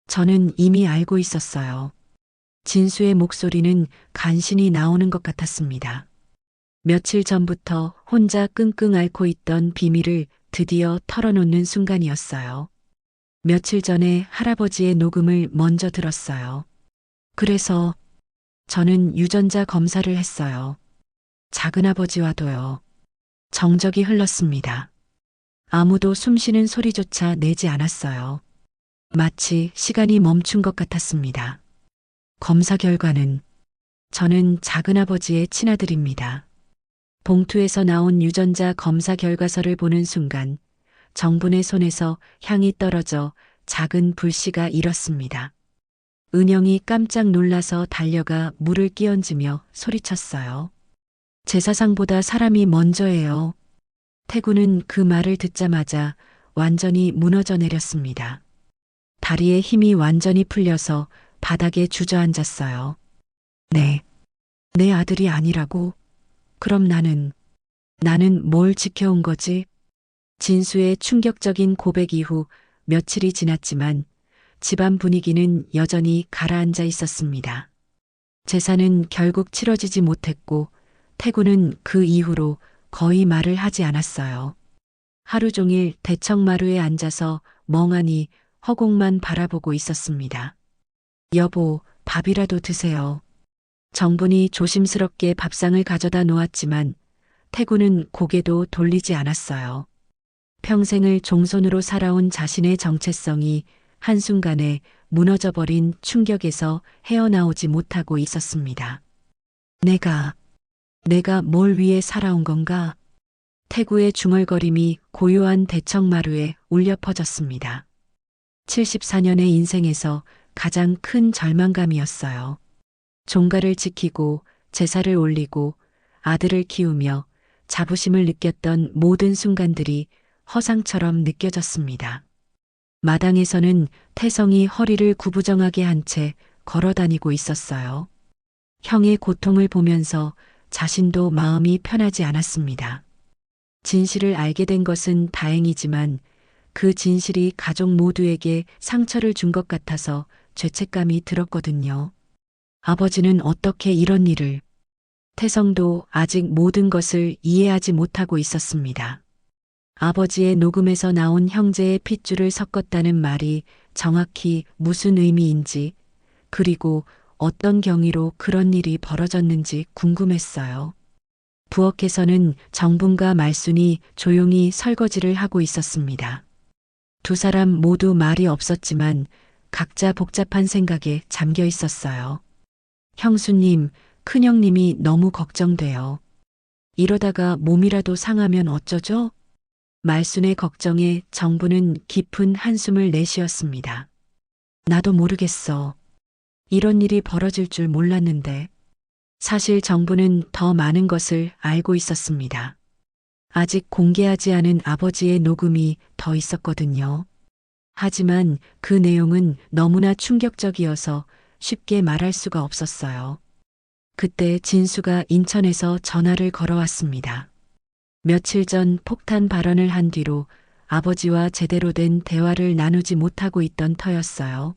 Speaker 1: 저는 이미 알고 있었어요. 진수의 목소리는 간신히 나오는 것 같았습니다. 며칠 전부터 혼자 끙끙 앓고 있던 비밀을 드디어 털어놓는 순간이었어요. 며칠 전에 할아버지의 녹음을 먼저 들었어요. 그래서 저는 유전자 검사를 했어요. 작은아버지와도요. 정적이 흘렀습니다. 아무도 숨쉬는 소리조차 내지 않았어요. 마치 시간이 멈춘 것 같았습니다. 검사 결과는 저는 작은아버지의 친아들입니다. 봉투에서 나온 유전자 검사 결과서를 보는 순간 정분의 손에서 향이 떨어져 작은 불씨가 일었습니다. 은영이 깜짝 놀라서 달려가 물을 끼얹으며 소리쳤어요. 제사상보다 사람이 먼저예요. 태구는 그 말을 듣자마자 완전히 무너져 내렸습니다. 다리에 힘이 완전히 풀려서 바닥에 주저앉았어요. 네, 내 아들이 아니라고? 그럼 나는 뭘 지켜온 거지? 진수의 충격적인 고백 이후 며칠이 지났지만 집안 분위기는 여전히 가라앉아 있었습니다. 제사는 결국 치러지지 못했고 태구는 그 이후로 거의 말을 하지 않았어요. 하루 종일 대청마루에 앉아서 멍하니 허공만 바라보고 있었습니다. 여보, 밥이라도 드세요. 정분이 조심스럽게 밥상을 가져다 놓았지만 태구는 고개도 돌리지 않았어요. 평생을 종손으로 살아온 자신의 정체성이 한순간에 무너져버린 충격에서 헤어나오지 못하고 있었습니다. 내가 뭘 위해 살아온 건가? 태구의 중얼거림이 고요한 대청마루에 울려 퍼졌습니다. 74년의 인생에서 가장 큰 절망감이었어요. 종가를 지키고 제사를 올리고 아들을 키우며 자부심을 느꼈던 모든 순간들이 허상처럼 느껴졌습니다. 마당에서는 태성이 허리를 구부정하게 한 채 걸어 다니고 있었어요. 형의 고통을 보면서 자신도 마음이 편하지 않았습니다. 진실을 알게 된 것은 다행이지만 그 진실이 가족 모두에게 상처를 준 것 같아서 죄책감이 들었거든요. 아버지는 어떻게 이런 일을? 태성도 아직 모든 것을 이해하지 못하고 있었습니다. 아버지의 녹음에서 나온 형제의 핏줄을 섞었다는 말이 정확히 무슨 의미인지, 그리고 어떤 경위로 그런 일이 벌어졌는지 궁금했어요. 부엌에서는 정분과 말순이 조용히 설거지를 하고 있었습니다. 두 사람 모두 말이 없었지만 각자 복잡한 생각에 잠겨 있었어요. 형수님, 큰형님이 너무 걱정돼요. 이러다가 몸이라도 상하면 어쩌죠? 말순의 걱정에 정부는 깊은 한숨을 내쉬었습니다. 나도 모르겠어. 이런 일이 벌어질 줄 몰랐는데. 사실 정부는 더 많은 것을 알고 있었습니다. 아직 공개하지 않은 아버지의 녹음이 더 있었거든요. 하지만 그 내용은 너무나 충격적이어서 쉽게 말할 수가 없었어요. 그때 진수가 인천에서 전화를 걸어왔습니다. 며칠 전 폭탄 발언을 한 뒤로 아버지와 제대로 된 대화를 나누지 못하고 있던 터였어요.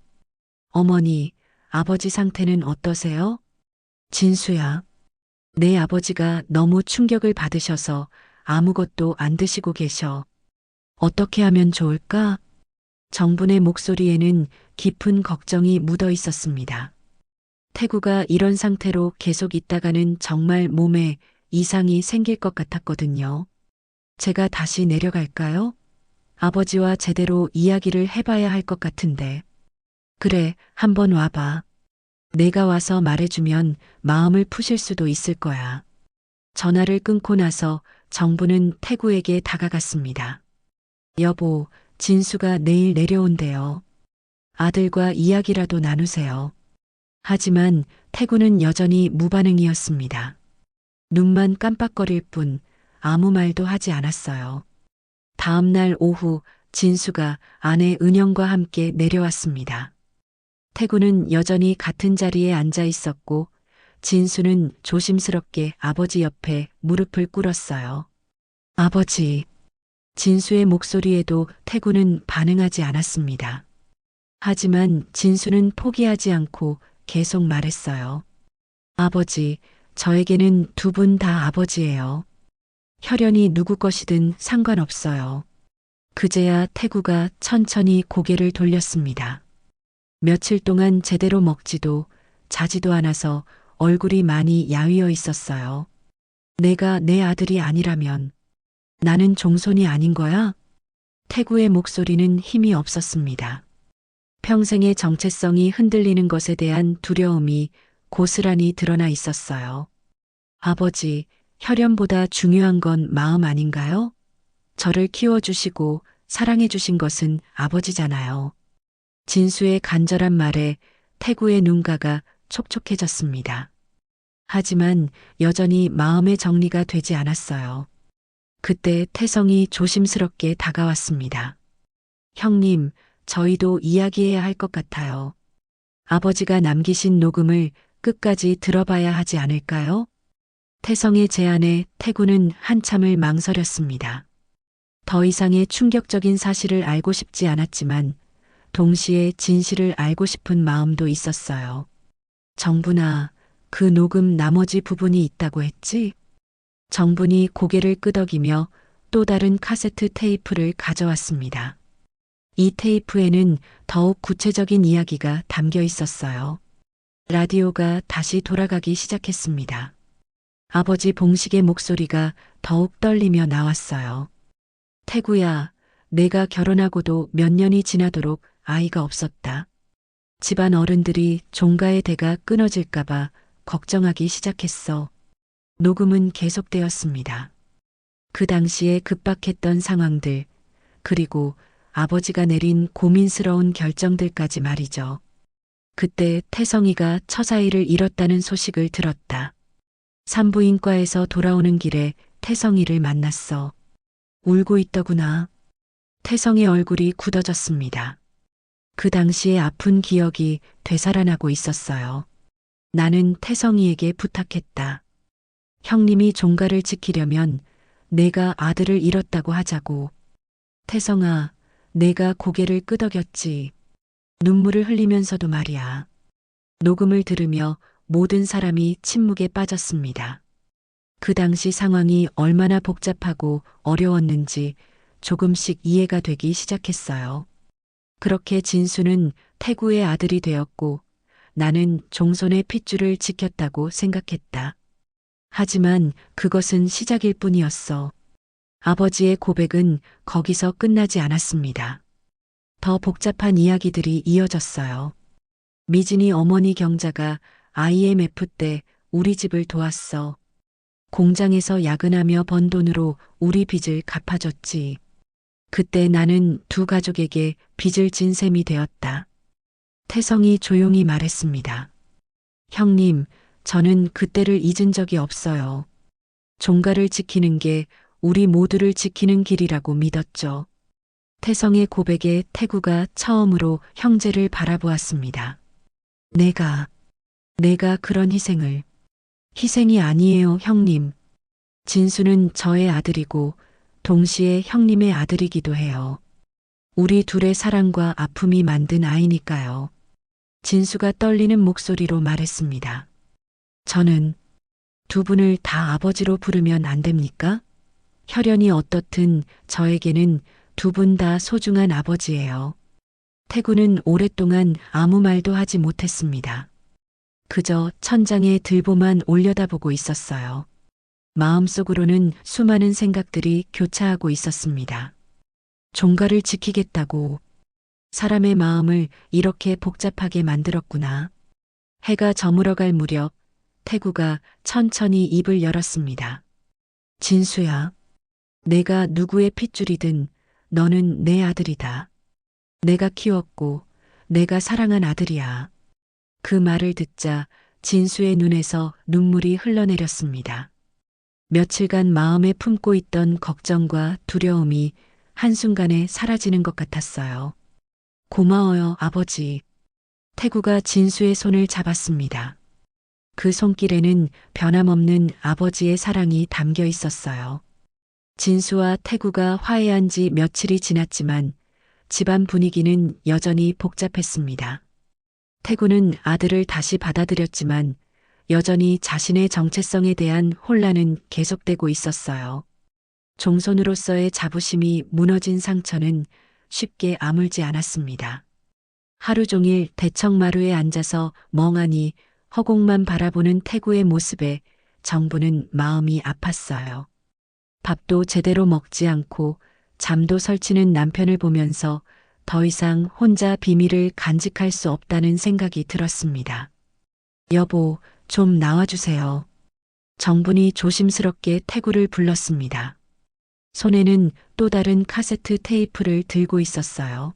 Speaker 1: 어머니, 아버지 상태는 어떠세요? 진수야. 내 아버지가 너무 충격을 받으셔서 아무것도 안 드시고 계셔. 어떻게 하면 좋을까? 정분의 목소리에는 깊은 걱정이 묻어 있었습니다. 태구가 이런 상태로 계속 있다가는 정말 몸에 이상이 생길 것 같았거든요. 제가 다시 내려갈까요? 아버지와 제대로 이야기를 해봐야 할 것 같은데. 그래, 한번 와봐. 내가 와서 말해주면 마음을 푸실 수도 있을 거야. 전화를 끊고 나서 정부는 태구에게 다가갔습니다. 여보, 진수가 내일 내려온대요. 아들과 이야기라도 나누세요. 하지만 태구는 여전히 무반응이었습니다. 눈만 깜빡거릴 뿐 아무 말도 하지 않았어요. 다음 날 오후 진수가 아내 은영과 함께 내려왔습니다. 태구는 여전히 같은 자리에 앉아 있었고 진수는 조심스럽게 아버지 옆에 무릎을 꿇었어요. 아버지. 진수의 목소리에도 태구는 반응하지 않았습니다. 하지만 진수는 포기하지 않고 계속 말했어요. 아버지, 저에게는 두 분 다 아버지예요. 혈연이 누구 것이든 상관없어요. 그제야 태구가 천천히 고개를 돌렸습니다. 며칠 동안 제대로 먹지도 자지도 않아서 얼굴이 많이 야위어 있었어요. 내가 내 아들이 아니라면 나는 종손이 아닌 거야? 태구의 목소리는 힘이 없었습니다. 평생의 정체성이 흔들리는 것에 대한 두려움이 고스란히 드러나 있었어요. 아버지, 혈연보다 중요한 건 마음 아닌가요? 저를 키워주시고 사랑해주신 것은 아버지잖아요. 진수의 간절한 말에 태구의 눈가가 촉촉해졌습니다. 하지만 여전히 마음의 정리가 되지 않았어요. 그때 태성이 조심스럽게 다가왔습니다. 형님, 저희도 이야기해야 할 것 같아요. 아버지가 남기신 녹음을 끝까지 들어봐야 하지 않을까요? 태성의 제안에 태구는 한참을 망설였습니다. 더 이상의 충격적인 사실을 알고 싶지 않았지만 동시에 진실을 알고 싶은 마음도 있었어요. 정분아, 그 녹음 나머지 부분이 있다고 했지? 정분이 고개를 끄덕이며 또 다른 카세트 테이프를 가져왔습니다. 이 테이프에는 더욱 구체적인 이야기가 담겨 있었어요. 라디오가 다시 돌아가기 시작했습니다. 아버지 봉식의 목소리가 더욱 떨리며 나왔어요. 태구야, 내가 결혼하고도 몇 년이 지나도록 아이가 없었다. 집안 어른들이 종가의 대가 끊어질까봐 걱정하기 시작했어. 녹음은 계속되었습니다. 그 당시에 급박했던 상황들, 그리고 아버지가 내린 고민스러운 결정들까지 말이죠. 그때 태성이가 처사이를 잃었다는 소식을 들었다. 산부인과에서 돌아오는 길에 태성이를 만났어. 울고 있더구나. 태성의 얼굴이 굳어졌습니다. 그 당시의 아픈 기억이 되살아나고 있었어요. 나는 태성이에게 부탁했다. 형님이 종가를 지키려면 내가 아들을 잃었다고 하자고. 태성아, 내가 고개를 끄덕였지. 눈물을 흘리면서도 말이야. 녹음을 들으며 모든 사람이 침묵에 빠졌습니다. 그 당시 상황이 얼마나 복잡하고 어려웠는지 조금씩 이해가 되기 시작했어요. 그렇게 진수는 태구의 아들이 되었고 나는 종손의 핏줄을 지켰다고 생각했다. 하지만 그것은 시작일 뿐이었어. 아버지의 고백은 거기서 끝나지 않았습니다. 더 복잡한 이야기들이 이어졌어요. 미진이 어머니 경자가 IMF 때 우리 집을 도왔어. 공장에서 야근하며 번 돈으로 우리 빚을 갚아줬지. 그때 나는 두 가족에게 빚을 진 셈이 되었다. 태성이 조용히 말했습니다. 형님, 저는 그때를 잊은 적이 없어요. 종가를 지키는 게 우리 모두를 지키는 길이라고 믿었죠. 태성의 고백에 태구가 처음으로 형제를 바라보았습니다. 내가 그런 희생을. 희생이 아니에요, 형님. 진수는 저의 아들이고 동시에 형님의 아들이기도 해요. 우리 둘의 사랑과 아픔이 만든 아이니까요. 진수가 떨리는 목소리로 말했습니다. 저는 두 분을 다 아버지로 부르면 안 됩니까? 혈연이 어떻든 저에게는 두 분 다 소중한 아버지예요. 태구는 오랫동안 아무 말도 하지 못했습니다. 그저 천장에 들보만 올려다보고 있었어요. 마음속으로는 수많은 생각들이 교차하고 있었습니다. 종가를 지키겠다고 사람의 마음을 이렇게 복잡하게 만들었구나. 해가 저물어갈 무렵 태구가 천천히 입을 열었습니다. 진수야, 내가 누구의 핏줄이든 너는 내 아들이다. 내가 키웠고 내가 사랑한 아들이야. 그 말을 듣자 진수의 눈에서 눈물이 흘러내렸습니다. 며칠간 마음에 품고 있던 걱정과 두려움이 한순간에 사라지는 것 같았어요. 고마워요, 아버지. 태구가 진수의 손을 잡았습니다. 그 손길에는 변함없는 아버지의 사랑이 담겨 있었어요. 진수와 태구가 화해한 지 며칠이 지났지만 집안 분위기는 여전히 복잡했습니다. 태구는 아들을 다시 받아들였지만 여전히 자신의 정체성에 대한 혼란은 계속되고 있었어요. 종손으로서의 자부심이 무너진 상처는 쉽게 아물지 않았습니다. 하루 종일 대청마루에 앉아서 멍하니 허공만 바라보는 태구의 모습에 정부는 마음이 아팠어요. 밥도 제대로 먹지 않고 잠도 설치는 남편을 보면서 더 이상 혼자 비밀을 간직할 수 없다는 생각이 들었습니다. 여보, 좀 나와주세요. 정분이 조심스럽게 태구를 불렀습니다. 손에는 또 다른 카세트 테이프를 들고 있었어요.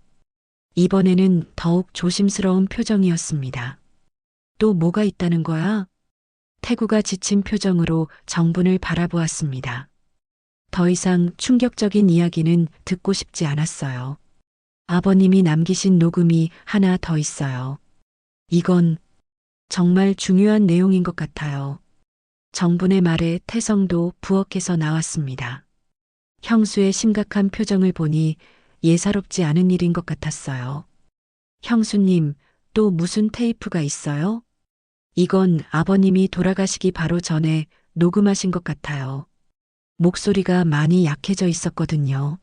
Speaker 1: 이번에는 더욱 조심스러운 표정이었습니다. 또 뭐가 있다는 거야? 태구가 지친 표정으로 정분을 바라보았습니다. 더 이상 충격적인 이야기는 듣고 싶지 않았어요. 아버님이 남기신 녹음이 하나 더 있어요. 이건 정말 중요한 내용인 것 같아요. 정분의 말에 태성도 부엌에서 나왔습니다. 형수의 심각한 표정을 보니 예사롭지 않은 일인 것 같았어요. 형수님, 또 무슨 테이프가 있어요? 이건 아버님이 돌아가시기 바로 전에 녹음하신 것 같아요. 목소리가 많이 약해져 있었거든요.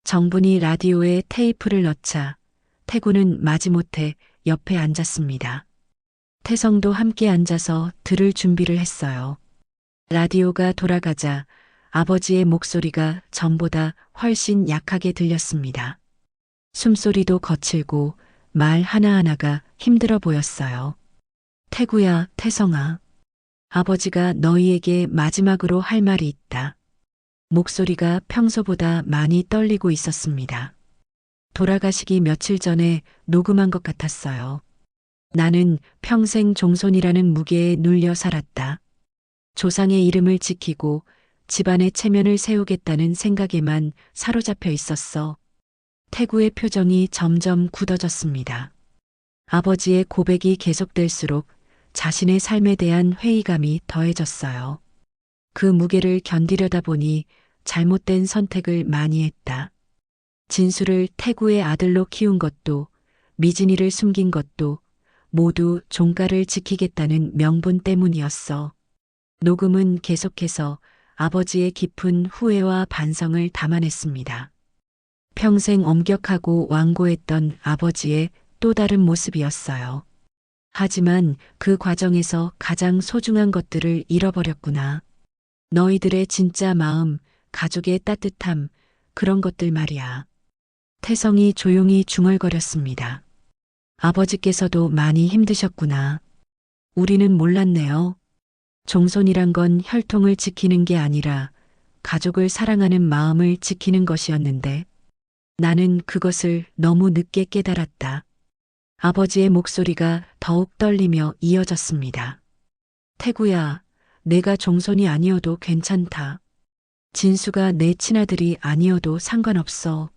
Speaker 1: 정분이 라디오에 테이프를 넣자 태구는 마지못해 옆에 앉았습니다. 태성도 함께 앉아서 들을 준비를 했어요. 라디오가 돌아가자 아버지의 목소리가 전보다 훨씬 약하게 들렸습니다. 숨소리도 거칠고 말 하나하나가 힘들어 보였어요. 태구야, 태성아. 아버지가 너희에게 마지막으로 할 말이 있다. 목소리가 평소보다 많이 떨리고 있었습니다. 돌아가시기 며칠 전에 녹음한 것 같았어요. 나는 평생 종손이라는 무게에 눌려 살았다. 조상의 이름을 지키고 집안의 체면을 세우겠다는 생각에만 사로잡혀 있었어. 태구의 표정이 점점 굳어졌습니다. 아버지의 고백이 계속될수록 자신의 삶에 대한 회의감이 더해졌어요. 그 무게를 견디려다 보니 잘못된 선택을 많이 했다. 진수를 태구의 아들로 키운 것도 미진이를 숨긴 것도 모두 종가를 지키겠다는 명분 때문이었어. 녹음은 계속해서 아버지의 깊은 후회와 반성을 담아냈습니다. 평생 엄격하고 완고했던 아버지의 또 다른 모습이었어요. 하지만 그 과정에서 가장 소중한 것들을 잃어버렸구나. 너희들의 진짜 마음, 가족의 따뜻함, 그런 것들 말이야. 태성이 조용히 중얼거렸습니다. 아버지께서도 많이 힘드셨구나. 우리는 몰랐네요. 종손이란 건 혈통을 지키는 게 아니라 가족을 사랑하는 마음을 지키는 것이었는데 나는 그것을 너무 늦게 깨달았다. 아버지의 목소리가 더욱 떨리며 이어졌습니다. 태구야, 내가 종손이 아니어도 괜찮다. 진수가 내 친아들이 아니어도 상관없어.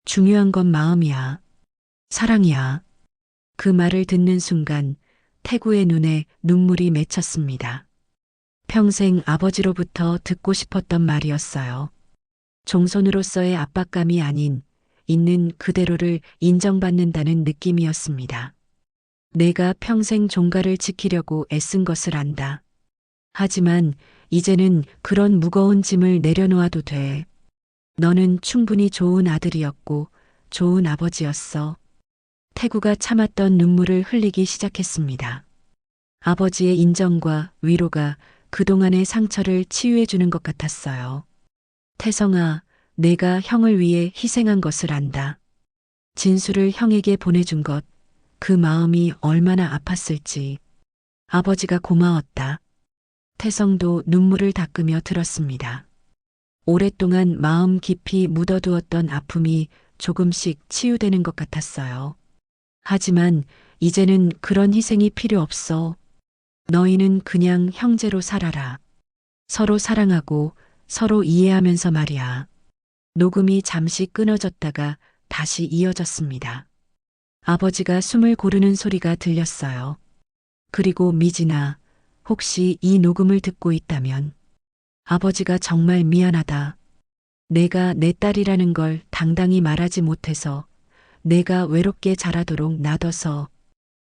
Speaker 1: 중요한 건 마음이야. 사랑이야. 그 말을 듣는 순간 태구의 눈에 눈물이 맺혔습니다. 평생 아버지로부터 듣고 싶었던 말이었어요. 종손으로서의 압박감이 아닌 있는 그대로를 인정받는다는 느낌이었습니다. 내가 평생 종가를 지키려고 애쓴 것을 안다. 하지만 이제는 그런 무거운 짐을 내려놓아도 돼. 너는 충분히 좋은 아들이었고 좋은 아버지였어. 태구가 참았던 눈물을 흘리기 시작했습니다. 아버지의 인정과 위로가 그동안의 상처를 치유해주는 것 같았어요. 태성아, 내가 형을 위해 희생한 것을 안다. 진수를 형에게 보내준 것, 그 마음이 얼마나 아팠을지. 아버지가 고마웠다. 태성도 눈물을 닦으며 들었습니다. 오랫동안 마음 깊이 묻어두었던 아픔이 조금씩 치유되는 것 같았어요. 하지만 이제는 그런 희생이 필요 없어. 너희는 그냥 형제로 살아라. 서로 사랑하고 서로 이해하면서 말이야. 녹음이 잠시 끊어졌다가 다시 이어졌습니다. 아버지가 숨을 고르는 소리가 들렸어요. 그리고 미진아, 혹시 이 녹음을 듣고 있다면 아버지가 정말 미안하다. 내가 내 딸이라는 걸 당당히 말하지 못해서 내가 외롭게 자라도록 놔둬서.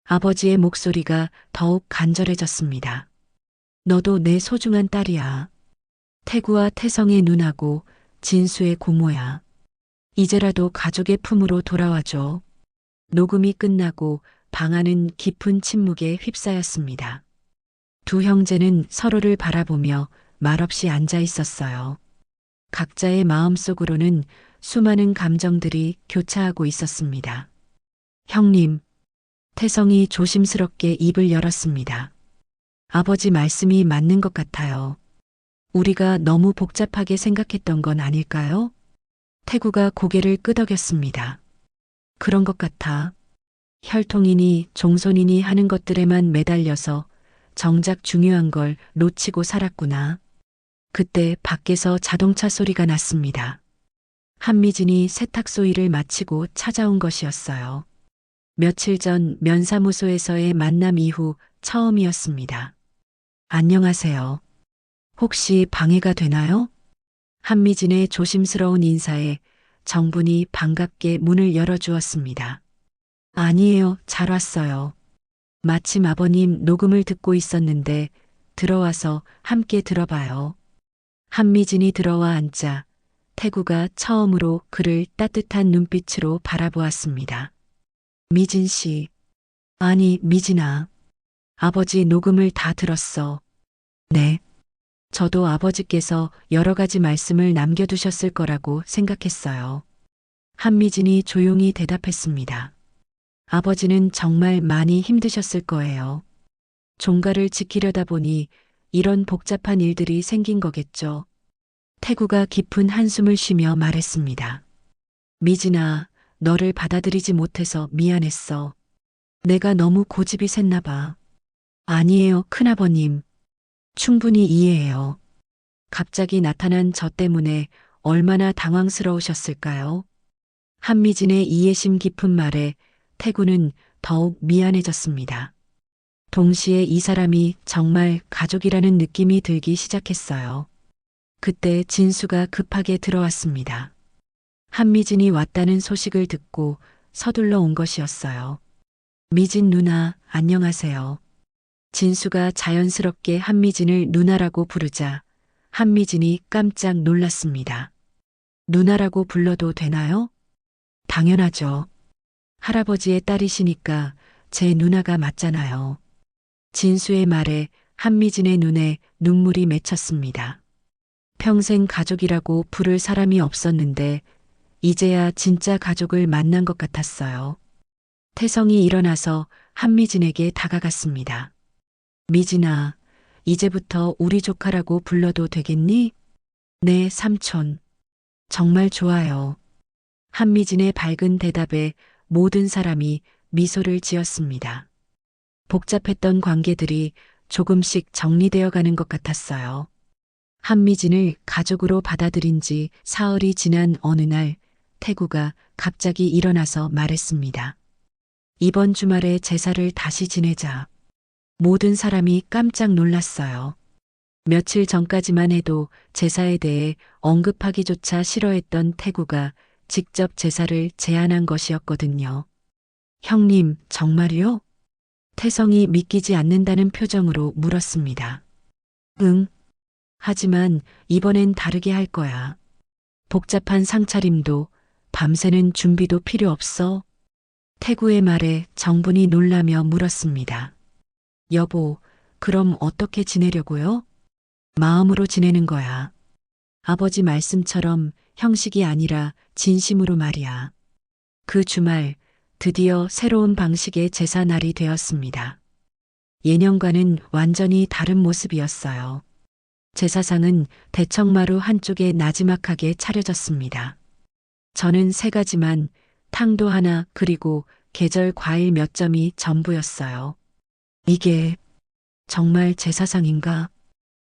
Speaker 1: 아버지의 목소리가 더욱 간절해졌습니다. 너도 내 소중한 딸이야. 태구와 태성의 누나고 진수의 고모야. 이제라도 가족의 품으로 돌아와줘. 녹음이 끝나고 방 안은 깊은 침묵에 휩싸였습니다. 두 형제는 서로를 바라보며 말없이 앉아 있었어요. 각자의 마음속으로는 수많은 감정들이 교차하고 있었습니다. 형님, 태성이 조심스럽게 입을 열었습니다. 아버지 말씀이 맞는 것 같아요. 우리가 너무 복잡하게 생각했던 건 아닐까요? 태구가 고개를 끄덕였습니다. 그런 것 같아. 혈통이니 종손이니 하는 것들에만 매달려서 정작 중요한 걸 놓치고 살았구나. 그때 밖에서 자동차 소리가 났습니다. 한미진이 세탁소 일을 마치고 찾아온 것이었어요. 며칠 전 면사무소에서의 만남 이후 처음이었습니다. 안녕하세요. 혹시 방해가 되나요? 한미진의 조심스러운 인사에 정분이 반갑게 문을 열어주었습니다. 아니에요, 잘 왔어요. 마침 아버님 녹음을 듣고 있었는데 들어와서 함께 들어봐요. 한미진이 들어와 앉자 태구가 처음으로 그를 따뜻한 눈빛으로 바라보았습니다. 미진 씨. 아니, 미진아. 아버지 녹음을 다 들었어. 네. 저도 아버지께서 여러 가지 말씀을 남겨두셨을 거라고 생각했어요. 한미진이 조용히 대답했습니다. 아버지는 정말 많이 힘드셨을 거예요. 종가를 지키려다 보니 이런 복잡한 일들이 생긴 거겠죠. 태구가 깊은 한숨을 쉬며 말했습니다. 미진아, 너를 받아들이지 못해서 미안했어. 내가 너무 고집이 샜나 봐. 아니에요, 큰아버님. 충분히 이해해요. 갑자기 나타난 저 때문에 얼마나 당황스러우셨을까요? 한미진의 이해심 깊은 말에 태구는 더욱 미안해졌습니다. 동시에 이 사람이 정말 가족이라는 느낌이 들기 시작했어요. 그때 진수가 급하게 들어왔습니다. 한미진이 왔다는 소식을 듣고 서둘러 온 것이었어요. 미진 누나, 안녕하세요. 진수가 자연스럽게 한미진을 누나라고 부르자 한미진이 깜짝 놀랐습니다. 누나라고 불러도 되나요? 당연하죠. 할아버지의 딸이시니까 제 누나가 맞잖아요. 진수의 말에 한미진의 눈에 눈물이 맺혔습니다. 평생 가족이라고 부를 사람이 없었는데 이제야 진짜 가족을 만난 것 같았어요. 태성이 일어나서 한미진에게 다가갔습니다. 미진아, 이제부터 우리 조카라고 불러도 되겠니? 네, 삼촌. 정말 좋아요. 한미진의 밝은 대답에 모든 사람이 미소를 지었습니다. 복잡했던 관계들이 조금씩 정리되어 가는 것 같았어요. 한미진을 가족으로 받아들인 지 사흘이 지난 어느 날 태구가 갑자기 일어나서 말했습니다. 이번 주말에 제사를 다시 지내자. 모든 사람이 깜짝 놀랐어요. 며칠 전까지만 해도 제사에 대해 언급하기조차 싫어했던 태구가 직접 제사를 제안한 것이었거든요. 형님, 정말요? 태성이 믿기지 않는다는 표정으로 물었습니다. 응. 하지만 이번엔 다르게 할 거야. 복잡한 상차림도 밤새는 준비도 필요 없어. 태구의 말에 정분이 놀라며 물었습니다. 여보, 그럼 어떻게 지내려고요? 마음으로 지내는 거야. 아버지 말씀처럼 형식이 아니라 진심으로 말이야. 그 주말 드디어 새로운 방식의 제사 날이 되었습니다. 예년과는 완전히 다른 모습이었어요. 제사상은 대청마루 한쪽에 나지막하게 차려졌습니다. 저는 3가지만, 탕도 하나 그리고 계절 과일 몇 점이 전부였어요. 이게 정말 제사상인가?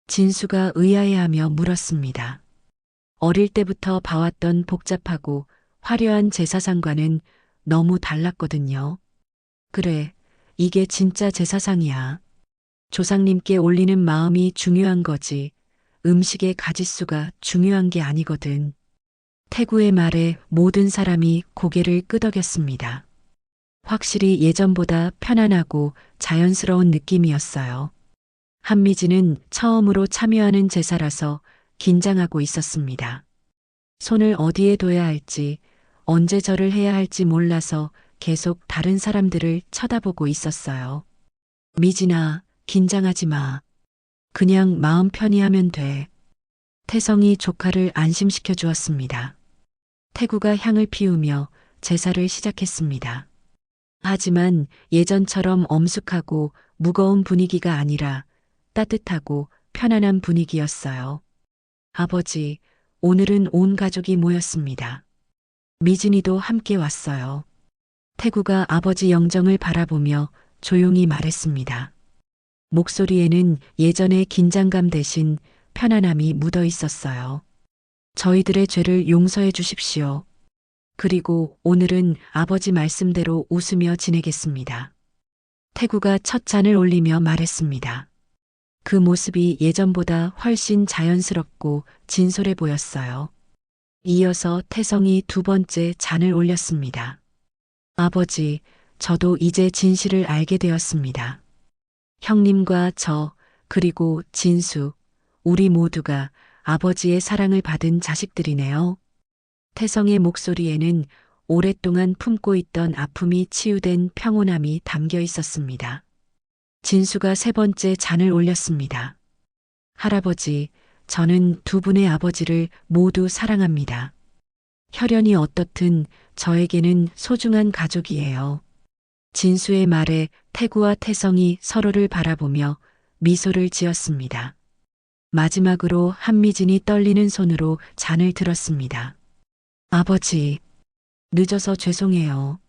Speaker 1: 진수가 의아해하며 물었습니다. 어릴 때부터 봐왔던 복잡하고 화려한 제사상과는 너무 달랐거든요. 그래, 이게 진짜 제사상이야. 조상님께 올리는 마음이 중요한 거지. 음식의 가짓수가 중요한 게 아니거든. 태구의 말에 모든 사람이 고개를 끄덕였습니다. 확실히 예전보다 편안하고 자연스러운 느낌이었어요. 한미진은 처음으로 참여하는 제사라서 긴장하고 있었습니다. 손을 어디에 둬야 할지, 언제 절을 해야 할지 몰라서 계속 다른 사람들을 쳐다보고 있었어요. 미진아, 긴장하지 마. 그냥 마음 편히 하면 돼. 태성이 조카를 안심시켜 주었습니다. 태구가 향을 피우며 제사를 시작했습니다. 하지만 예전처럼 엄숙하고 무거운 분위기가 아니라 따뜻하고 편안한 분위기였어요. 아버지, 오늘은 온 가족이 모였습니다. 미진이도 함께 왔어요. 태구가 아버지 영정을 바라보며 조용히 말했습니다. 목소리에는 예전의 긴장감 대신 편안함이 묻어 있었어요. 저희들의 죄를 용서해 주십시오. 그리고 오늘은 아버지 말씀대로 웃으며 지내겠습니다. 태구가 첫 잔을 올리며 말했습니다. 그 모습이 예전보다 훨씬 자연스럽고 진솔해 보였어요. 이어서 태성이 2번째 잔을 올렸습니다. 아버지, 저도 이제 진실을 알게 되었습니다. 형님과 저, 그리고 진수, 우리 모두가 아버지의 사랑을 받은 자식들이네요. 태성의 목소리에는 오랫동안 품고 있던 아픔이 치유된 평온함이 담겨 있었습니다. 진수가 3번째 잔을 올렸습니다. 할아버지, 저는 2분의 아버지를 모두 사랑합니다. 혈연이 어떻든 저에게는 소중한 가족이에요. 진수의 말에 태구와 태성이 서로를 바라보며 미소를 지었습니다. 마지막으로 한미진이 떨리는 손으로 잔을 들었습니다. 아버지, 늦어서 죄송해요.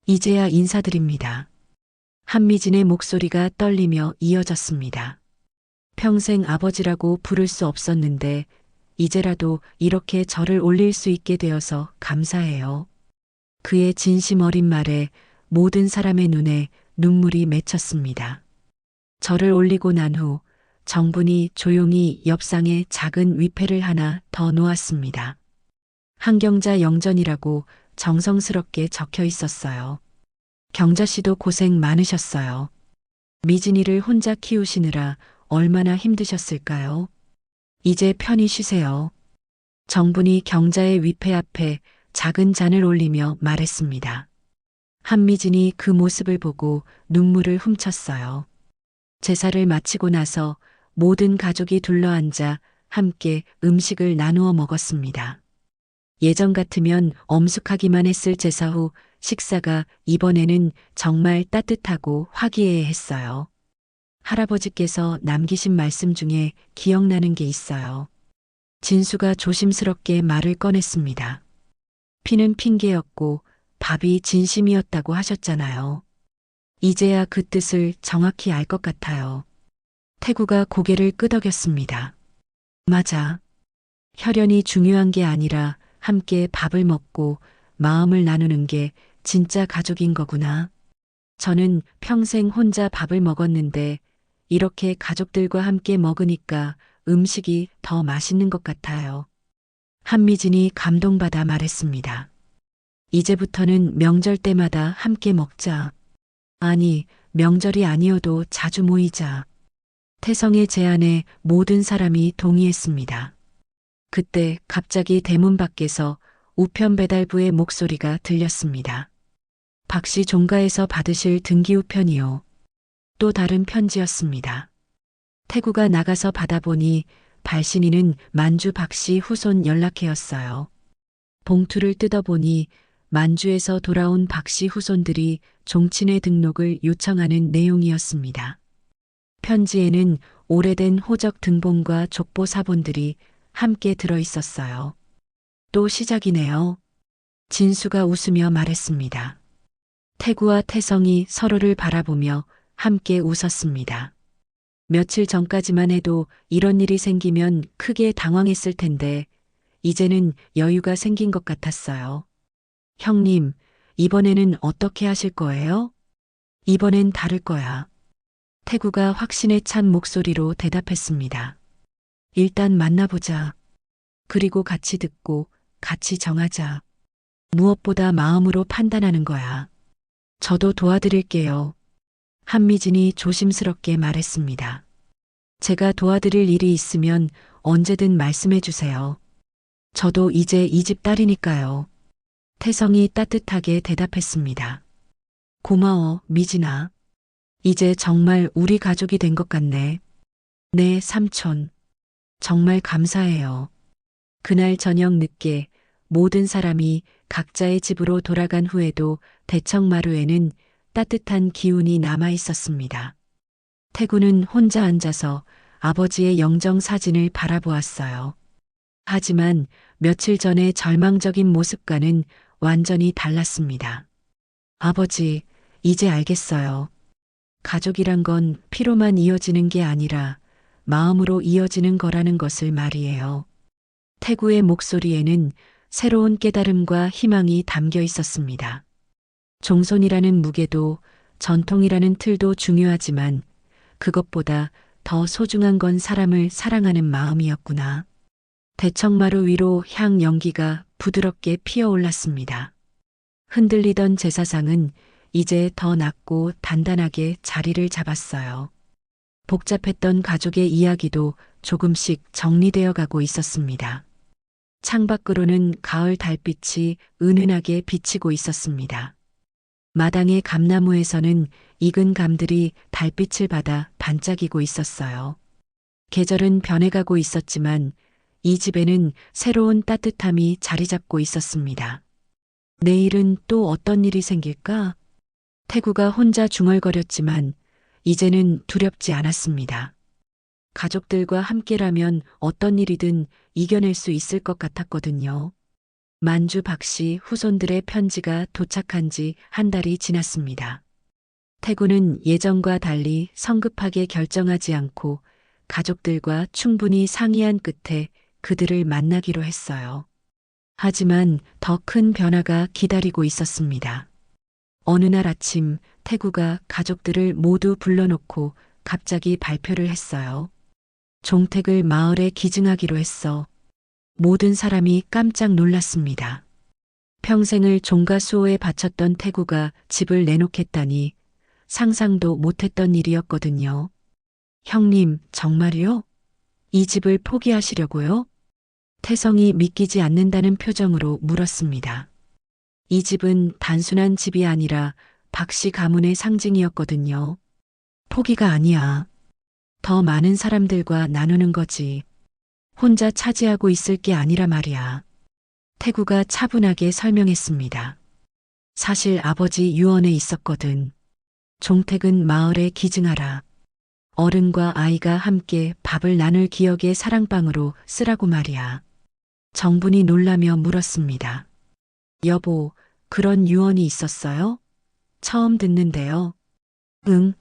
Speaker 1: 이제야 인사드립니다. 한미진의 목소리가 떨리며 이어졌습니다. 평생 아버지라고 부를 수 없었는데 이제라도 이렇게 저를 올릴 수 있게 되어서 감사해요. 그의 진심 어린 말에 모든 사람의 눈에 눈물이 맺혔습니다. 저를 올리고 난 후 정분이 조용히 옆상에 작은 위패를 하나 더 놓았습니다. 한경자 영전이라고 정성스럽게 적혀 있었어요. 경자 씨도 고생 많으셨어요. 미진이를 혼자 키우시느라 얼마나 힘드셨을까요? 이제 편히 쉬세요. 정분이 경자의 위패 앞에 작은 잔을 올리며 말했습니다. 한미진이 그 모습을 보고 눈물을 훔쳤어요. 제사를 마치고 나서 모든 가족이 둘러앉아 함께 음식을 나누어 먹었습니다. 예전 같으면 엄숙하기만 했을 제사 후 식사가 이번에는 정말 따뜻하고 화기애애했어요. 할아버지께서 남기신 말씀 중에 기억나는 게 있어요. 진수가 조심스럽게 말을 꺼냈습니다. 피는 핑계였고 밥이 진심이었다고 하셨잖아요. 이제야 그 뜻을 정확히 알 것 같아요. 태구가 고개를 끄덕였습니다. 맞아. 혈연이 중요한 게 아니라 함께 밥을 먹고 마음을 나누는 게 진짜 가족인 거구나. 저는 평생 혼자 밥을 먹었는데 이렇게 가족들과 함께 먹으니까 음식이 더 맛있는 것 같아요. 한미진이 감동받아 말했습니다. 이제부터는 명절 때마다 함께 먹자. 아니, 명절이 아니어도 자주 모이자. 태성의 제안에 모든 사람이 동의했습니다. 그때 갑자기 대문 밖에서 우편 배달부의 목소리가 들렸습니다. 박씨 종가에서 받으실 등기우편이요. 또 다른 편지였습니다. 태구가 나가서 받아보니 발신인은 만주 박씨 후손 연락해였어요. 봉투를 뜯어보니 만주에서 돌아온 박씨 후손들이 종친회 등록을 요청하는 내용이었습니다. 편지에는 오래된 호적 등본과 족보 사본들이 함께 들어 있었어요. 또 시작이네요. 진수가 웃으며 말했습니다. 태구와 태성이 서로를 바라보며 함께 웃었습니다. 며칠 전까지만 해도 이런 일이 생기면 크게 당황했을 텐데 이제는 여유가 생긴 것 같았어요. 형님, 이번에는 어떻게 하실 거예요? 이번엔 다를 거야. 태구가 확신에 찬 목소리로 대답했습니다. 일단 만나보자. 그리고 같이 듣고 같이 정하자. 무엇보다 마음으로 판단하는 거야. 저도 도와드릴게요. 한미진이 조심스럽게 말했습니다. 제가 도와드릴 일이 있으면 언제든 말씀해 주세요. 저도 이제 이 집 딸이니까요. 태성이 따뜻하게 대답했습니다. 고마워, 미진아. 이제 정말 우리 가족이 된 것 같네. 네, 삼촌. 정말 감사해요. 그날 저녁 늦게 모든 사람이 각자의 집으로 돌아간 후에도 대청마루에는 따뜻한 기운이 남아 있었습니다. 태구는 혼자 앉아서 아버지의 영정 사진을 바라보았어요. 하지만 며칠 전의 절망적인 모습과는 완전히 달랐습니다. 아버지, 이제 알겠어요. 가족이란 건 피로만 이어지는 게 아니라 마음으로 이어지는 거라는 것을 말이에요. 태구의 목소리에는 새로운 깨달음과 희망이 담겨 있었습니다. 종손이라는 무게도 전통이라는 틀도 중요하지만 그것보다 더 소중한 건 사람을 사랑하는 마음이었구나. 대청마루 위로 향 연기가 부드럽게 피어올랐습니다. 흔들리던 제사상은 이제 더 낮고 단단하게 자리를 잡았어요. 복잡했던 가족의 이야기도 조금씩 정리되어 가고 있었습니다. 창밖으로는 가을 달빛이 은은하게 비치고 있었습니다. 마당의 감나무에서는 익은 감들이 달빛을 받아 반짝이고 있었어요. 계절은 변해가고 있었지만 이 집에는 새로운 따뜻함이 자리 잡고 있었습니다. 내일은 또 어떤 일이 생길까? 태구가 혼자 중얼거렸지만 이제는 두렵지 않았습니다. 가족들과 함께라면 어떤 일이든 이겨낼 수 있을 것 같았거든요. 만주 박씨 후손들의 편지가 도착한 지 한 달이 지났습니다. 태구는 예전과 달리 성급하게 결정하지 않고 가족들과 충분히 상의한 끝에 그들을 만나기로 했어요. 하지만 더 큰 변화가 기다리고 있었습니다. 어느 날 아침 태구가 가족들을 모두 불러놓고 갑자기 발표를 했어요. 종택을 마을에 기증하기로 했어. 모든 사람이 깜짝 놀랐습니다. 평생을 종가 수호에 바쳤던 태구가 집을 내놓겠다니 상상도 못했던 일이었거든요. 형님, 정말이요? 이 집을 포기하시려고요? 태성이 믿기지 않는다는 표정으로 물었습니다. 이 집은 단순한 집이 아니라 박씨 가문의 상징이었거든요. 포기가 아니야. 더 많은 사람들과 나누는 거지. 혼자 차지하고 있을 게 아니라 말이야. 태구가 차분하게 설명했습니다. 사실 아버지 유언에 있었거든. 종택은 마을에 기증하라. 어른과 아이가 함께 밥을 나눌 기억의 사랑방으로 쓰라고 말이야. 정분이 놀라며 물었습니다. 여보, 그런 유언이 있었어요? 처음 듣는데요. 응,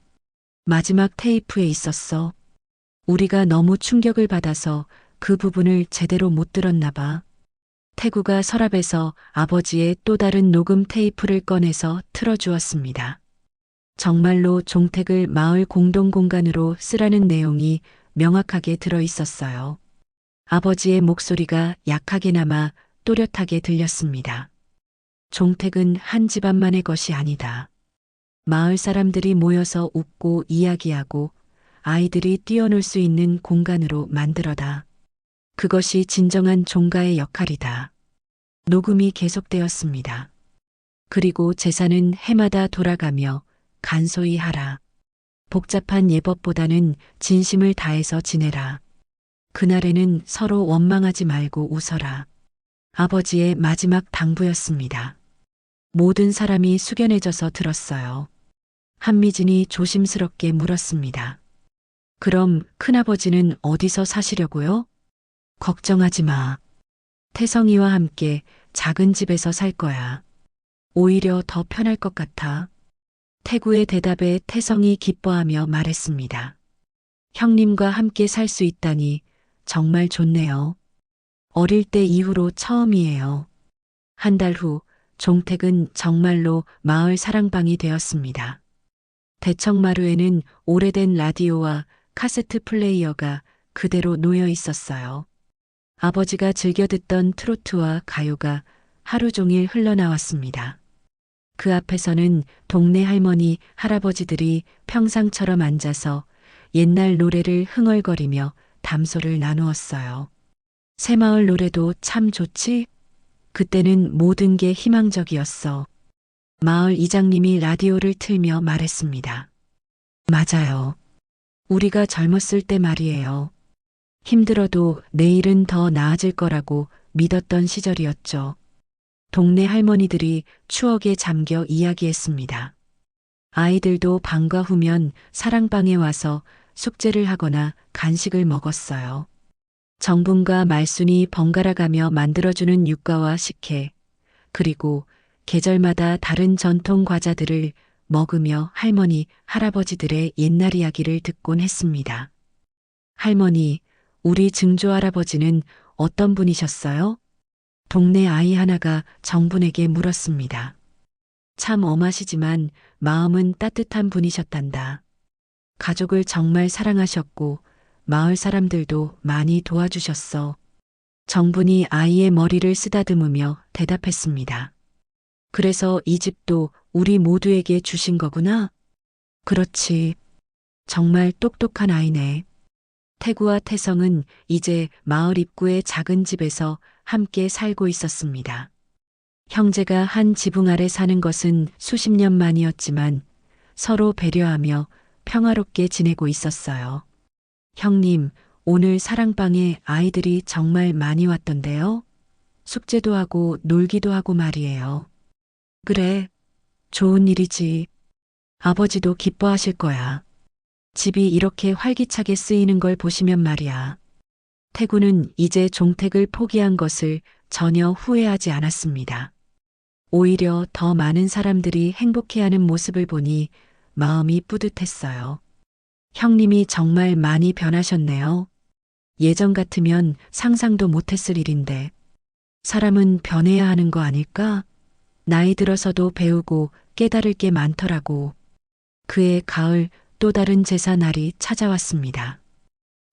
Speaker 1: 마지막 테이프에 있었어. 우리가 너무 충격을 받아서 그 부분을 제대로 못 들었나 봐. 태구가 서랍에서 아버지의 또 다른 녹음 테이프를 꺼내서 틀어주었습니다. 정말로 종택을 마을 공동공간으로 쓰라는 내용이 명확하게 들어 있었어요. 아버지의 목소리가 약하게나마 또렷하게 들렸습니다. 종택은 한 집안만의 것이 아니다. 마을 사람들이 모여서 웃고 이야기하고 아이들이 뛰어놀 수 있는 공간으로 만들어다. 그것이 진정한 종가의 역할이다. 녹음이 계속되었습니다. 그리고 제사는 해마다 돌아가며 간소히 하라. 복잡한 예법보다는 진심을 다해서 지내라. 그날에는 서로 원망하지 말고 웃어라. 아버지의 마지막 당부였습니다. 모든 사람이 숙연해져서 들었어요. 한미진이 조심스럽게 물었습니다. 그럼 큰아버지는 어디서 사시려고요? 걱정하지 마. 태성이와 함께 작은 집에서 살 거야. 오히려 더 편할 것 같아. 태구의 대답에 태성이 기뻐하며 말했습니다. 형님과 함께 살 수 있다니 정말 좋네요. 어릴 때 이후로 처음이에요. 한 달 후 종택은 정말로 마을 사랑방이 되었습니다. 대청마루에는 오래된 라디오와 카세트 플레이어가 그대로 놓여 있었어요. 아버지가 즐겨 듣던 트로트와 가요가 하루 종일 흘러나왔습니다. 그 앞에서는 동네 할머니, 할아버지들이 평상처럼 앉아서 옛날 노래를 흥얼거리며 담소를 나누었어요. 새마을 노래도 참 좋지? 그때는 모든 게 희망적이었어. 마을 이장님이 라디오를 틀며 말했습니다. 맞아요. 우리가 젊었을 때 말이에요. 힘들어도 내일은 더 나아질 거라고 믿었던 시절이었죠. 동네 할머니들이 추억에 잠겨 이야기했습니다. 아이들도 방과 후면 사랑방에 와서 숙제를 하거나 간식을 먹었어요. 정분과 말순이 번갈아가며 만들어주는 육과와 식혜, 그리고 계절마다 다른 전통 과자들을 먹으며 할머니, 할아버지들의 옛날 이야기를 듣곤 했습니다. 할머니, 우리 증조 할아버지는 어떤 분이셨어요? 동네 아이 하나가 정분에게 물었습니다. 참 엄하시지만 마음은 따뜻한 분이셨단다. 가족을 정말 사랑하셨고 마을 사람들도 많이 도와주셨어. 정분이 아이의 머리를 쓰다듬으며 대답했습니다. 그래서 이 집도 우리 모두에게 주신 거구나? 그렇지. 정말 똑똑한 아이네. 태구와 태성은 이제 마을 입구의 작은 집에서 함께 살고 있었습니다. 형제가 한 지붕 아래 사는 것은 수십 년 만이었지만 서로 배려하며 평화롭게 지내고 있었어요. 형님, 오늘 사랑방에 아이들이 정말 많이 왔던데요? 숙제도 하고 놀기도 하고 말이에요. 그래, 좋은 일이지. 아버지도 기뻐하실 거야. 집이 이렇게 활기차게 쓰이는 걸 보시면 말이야. 태구는 이제 종택을 포기한 것을 전혀 후회하지 않았습니다. 오히려 더 많은 사람들이 행복해하는 모습을 보니 마음이 뿌듯했어요. 형님이 정말 많이 변하셨네요. 예전 같으면 상상도 못했을 일인데 사람은 변해야 하는 거 아닐까? 나이 들어서도 배우고 깨달을 게 많더라고. 그해 가을 또 다른 제사 날이 찾아왔습니다.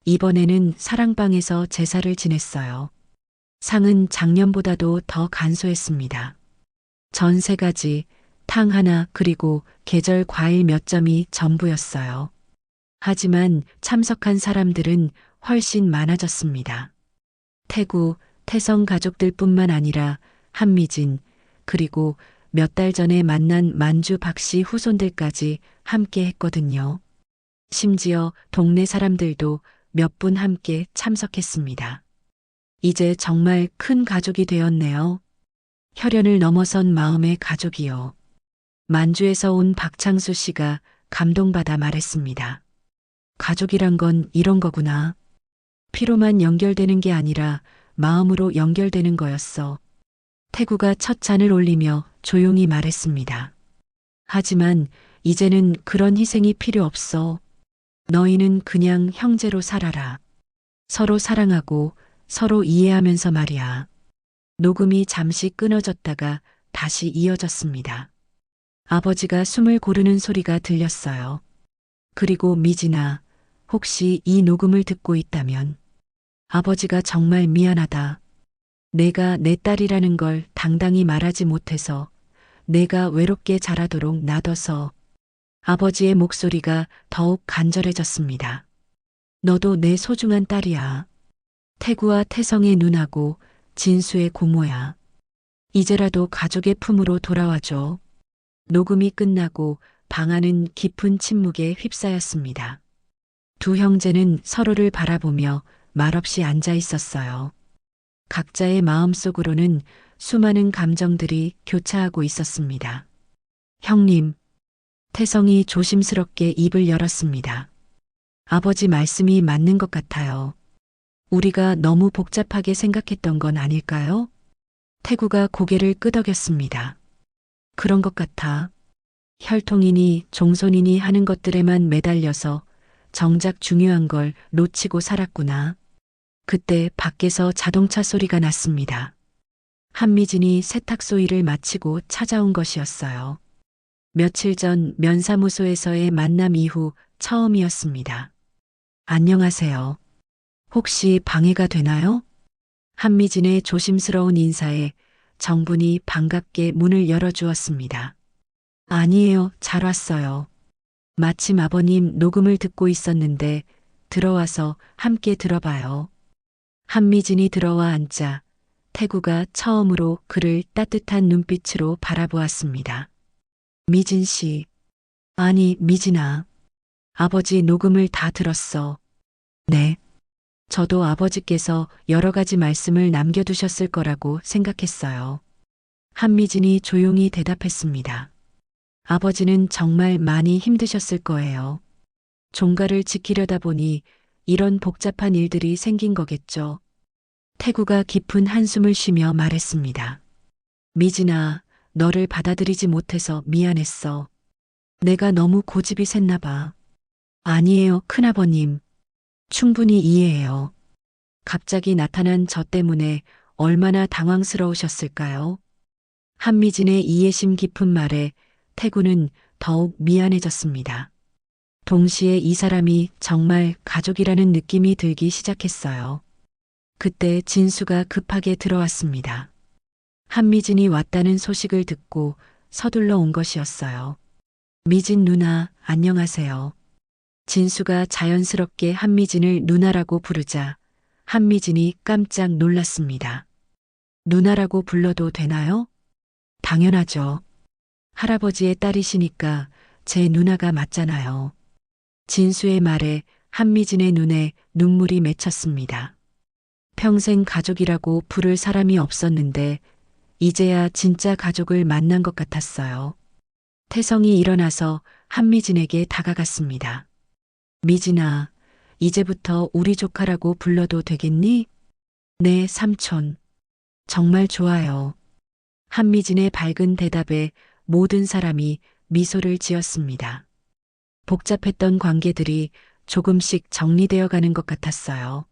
Speaker 1: 이번에는 사랑방에서 제사를 지냈어요. 상은 작년보다도 더 간소했습니다. 전 3가지, 탕 하나 그리고 계절 과일 몇 점이 전부였어요. 하지만 참석한 사람들은 훨씬 많아졌습니다. 태구, 태성 가족들뿐만 아니라 한미진, 그리고 몇 달 전에 만난 만주 박씨 후손들까지 함께 했거든요. 심지어 동네 사람들도 몇 분 함께 참석했습니다. 이제 정말 큰 가족이 되었네요. 혈연을 넘어선 마음의 가족이요. 만주에서 온 박창수 씨가 감동받아 말했습니다. 가족이란 건 이런 거구나. 피로만 연결되는 게 아니라 마음으로 연결되는 거였어. 태구가 첫 잔을 올리며 조용히 말했습니다. 하지만 이제는 그런 희생이 필요 없어. 너희는 그냥 형제로 살아라. 서로 사랑하고 서로 이해하면서 말이야. 녹음이 잠시 끊어졌다가 다시 이어졌습니다. 아버지가 숨을 고르는 소리가 들렸어요. 그리고 미진아, 혹시 이 녹음을 듣고 있다면 아버지가 정말 미안하다. 내가 내 딸이라는 걸 당당히 말하지 못해서 내가 외롭게 자라도록 놔둬서. 아버지의 목소리가 더욱 간절해졌습니다. 너도 내 소중한 딸이야. 태구와 태성의 누나고 진수의 고모야. 이제라도 가족의 품으로 돌아와줘. 녹음이 끝나고 방 안은 깊은 침묵에 휩싸였습니다. 두 형제는 서로를 바라보며 말없이 앉아 있었어요. 각자의 마음속으로는 수많은 감정들이 교차하고 있었습니다. 형님, 태성이 조심스럽게 입을 열었습니다. 아버지 말씀이 맞는 것 같아요. 우리가 너무 복잡하게 생각했던 건 아닐까요? 태구가 고개를 끄덕였습니다. 그런 것 같아. 혈통이니 종손이니 하는 것들에만 매달려서 정작 중요한 걸 놓치고 살았구나. 그때 밖에서 자동차 소리가 났습니다. 한미진이 세탁소일을 마치고 찾아온 것이었어요. 며칠 전 면사무소에서의 만남 이후 처음이었습니다. 안녕하세요. 혹시 방해가 되나요? 한미진의 조심스러운 인사에 정분이 반갑게 문을 열어주었습니다. 아니에요, 잘 왔어요. 마침 아버님 녹음을 듣고 있었는데 들어와서 함께 들어봐요. 한미진이 들어와 앉자 태구가 처음으로 그를 따뜻한 눈빛으로 바라보았습니다. 미진 씨. 아니, 미진아. 아버지 녹음을 다 들었어. 네. 저도 아버지께서 여러 가지 말씀을 남겨두셨을 거라고 생각했어요. 한미진이 조용히 대답했습니다. 아버지는 정말 많이 힘드셨을 거예요. 종가를 지키려다 보니 이런 복잡한 일들이 생긴 거겠죠. 태구가 깊은 한숨을 쉬며 말했습니다. 미진아, 너를 받아들이지 못해서 미안했어. 내가 너무 고집이 셌나 봐. 아니에요, 큰아버님. 충분히 이해해요. 갑자기 나타난 저 때문에 얼마나 당황스러우셨을까요? 한미진의 이해심 깊은 말에 태구는 더욱 미안해졌습니다. 동시에 이 사람이 정말 가족이라는 느낌이 들기 시작했어요. 그때 진수가 급하게 들어왔습니다. 한미진이 왔다는 소식을 듣고 서둘러 온 것이었어요. 미진 누나, 안녕하세요. 진수가 자연스럽게 한미진을 누나라고 부르자 한미진이 깜짝 놀랐습니다. 누나라고 불러도 되나요? 당연하죠. 할아버지의 딸이시니까 제 누나가 맞잖아요. 진수의 말에 한미진의 눈에 눈물이 맺혔습니다. 평생 가족이라고 부를 사람이 없었는데 이제야 진짜 가족을 만난 것 같았어요. 태성이 일어나서 한미진에게 다가갔습니다. 미진아, 이제부터 우리 조카라고 불러도 되겠니? 네, 삼촌. 정말 좋아요. 한미진의 밝은 대답에 모든 사람이 미소를 지었습니다. 복잡했던 관계들이 조금씩 정리되어 가는 것 같았어요.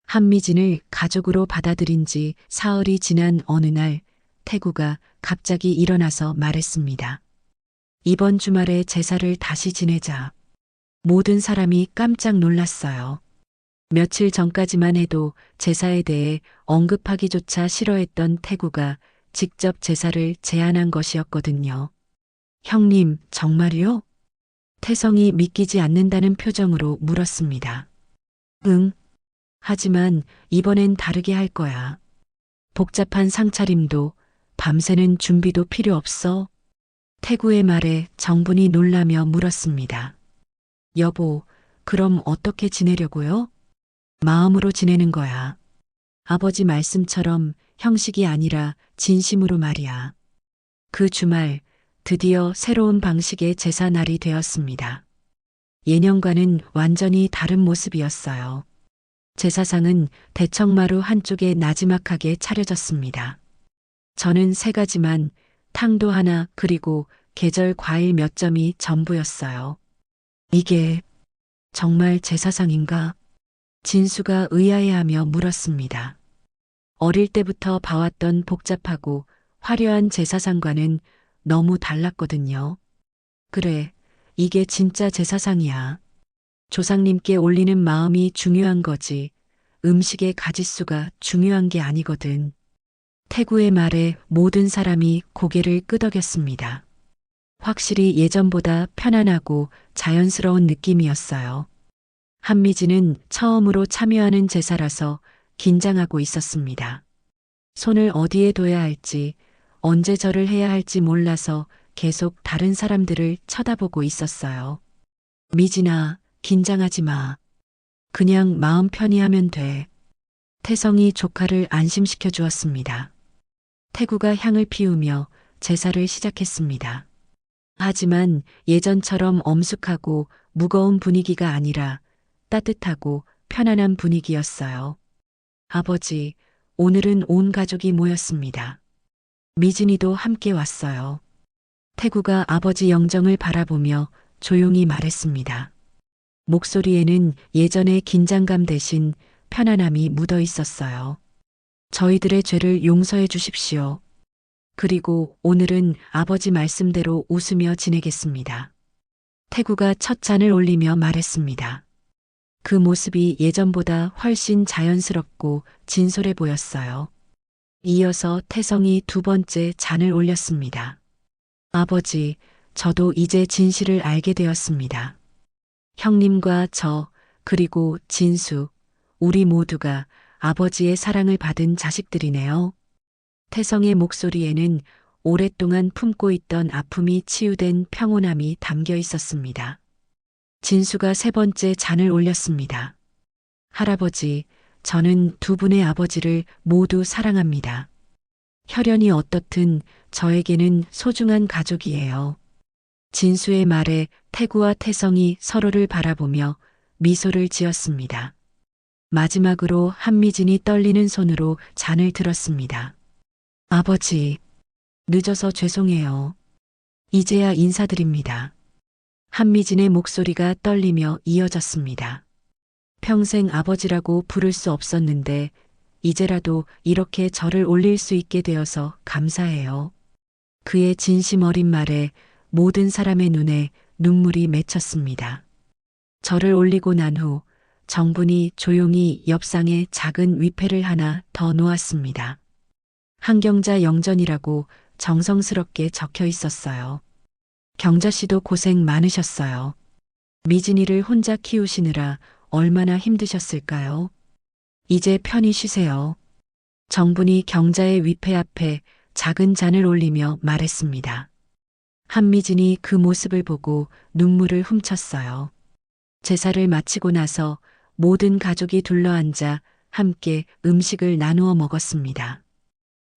Speaker 1: 한미진을 가족으로 받아들인 지 사흘이 지난 어느 날 태구가 갑자기 일어나서 말했습니다. 이번 주말에 제사를 다시 지내자. 모든 사람이 깜짝 놀랐어요. 며칠 전까지만 해도 제사에 대해 언급하기조차 싫어했던 태구가 직접 제사를 제안한 것이었거든요. 형님, 정말요? 태성이 믿기지 않는다는 표정으로 물었습니다. 응. 하지만 이번엔 다르게 할 거야. 복잡한 상차림도 밤새는 준비도 필요 없어. 태구의 말에 정분이 놀라며 물었습니다. 여보, 그럼 어떻게 지내려고요? 마음으로 지내는 거야. 아버지 말씀처럼 형식이 아니라 진심으로 말이야. 그 주말 드디어 새로운 방식의 제사 날이 되었습니다. 예년과는 완전히 다른 모습이었어요. 제사상은 대청마루 한쪽에 나지막하게 차려졌습니다. 저는 3가지만, 탕도 하나, 그리고 계절 과일 몇 점이 전부였어요. 이게 정말 제 사상인가? 진수가 의아해하며 물었습니다. 어릴 때부터 봐왔던 복잡하고 화려한 제사상과는 너무 달랐거든요. 그래, 이게 진짜 제사상이야. 조상님께 올리는 마음이 중요한 거지. 음식의 가짓수가 중요한 게 아니거든. 태구의 말에 모든 사람이 고개를 끄덕였습니다. 확실히 예전보다 편안하고 자연스러운 느낌이었어요. 한미진은 처음으로 참여하는 제사라서 긴장하고 있었습니다. 손을 어디에 둬야 할지, 언제 절을 해야 할지 몰라서 계속 다른 사람들을 쳐다보고 있었어요. 미진아, 긴장하지 마. 그냥 마음 편히 하면 돼. 태성이 조카를 안심시켜 주었습니다. 태구가 향을 피우며 제사를 시작했습니다. 하지만 예전처럼 엄숙하고 무거운 분위기가 아니라 따뜻하고 편안한 분위기였어요. 아버지, 오늘은 온 가족이 모였습니다. 미진이도 함께 왔어요. 태구가 아버지 영정을 바라보며 조용히 말했습니다. 목소리에는 예전의 긴장감 대신 편안함이 묻어 있었어요. 저희들의 죄를 용서해 주십시오. 그리고 오늘은 아버지 말씀대로 웃으며 지내겠습니다. 태구가 첫 잔을 올리며 말했습니다. 그 모습이 예전보다 훨씬 자연스럽고 진솔해 보였어요. 이어서 태성이 2번째 잔을 올렸습니다. 아버지, 저도 이제 진실을 알게 되었습니다. 형님과 저, 그리고 진수, 우리 모두가 아버지의 사랑을 받은 자식들이네요. 태성의 목소리에는 오랫동안 품고 있던 아픔이 치유된 평온함이 담겨 있었습니다. 진수가 3번째 잔을 올렸습니다. 할아버지, 저는 2분의 아버지를 모두 사랑합니다. 혈연이 어떻든 저에게는 소중한 가족이에요. 진수의 말에 태구와 태성이 서로를 바라보며 미소를 지었습니다. 마지막으로 한미진이 떨리는 손으로 잔을 들었습니다. 아버지, 늦어서 죄송해요. 이제야 인사드립니다. 한미진의 목소리가 떨리며 이어졌습니다. 평생 아버지라고 부를 수 없었는데 이제라도 이렇게 저를 올릴 수 있게 되어서 감사해요. 그의 진심 어린 말에 모든 사람의 눈에 눈물이 맺혔습니다. 저를 올리고 난 후 정분이 조용히 옆상에 작은 위패를 하나 더 놓았습니다. 한경자 영전이라고 정성스럽게 적혀 있었어요. 경자 씨도 고생 많으셨어요. 미진이를 혼자 키우시느라 얼마나 힘드셨을까요? 이제 편히 쉬세요. 정분이 경자의 위패 앞에 작은 잔을 올리며 말했습니다. 한미진이 그 모습을 보고 눈물을 훔쳤어요. 제사를 마치고 나서 모든 가족이 둘러앉아 함께 음식을 나누어 먹었습니다.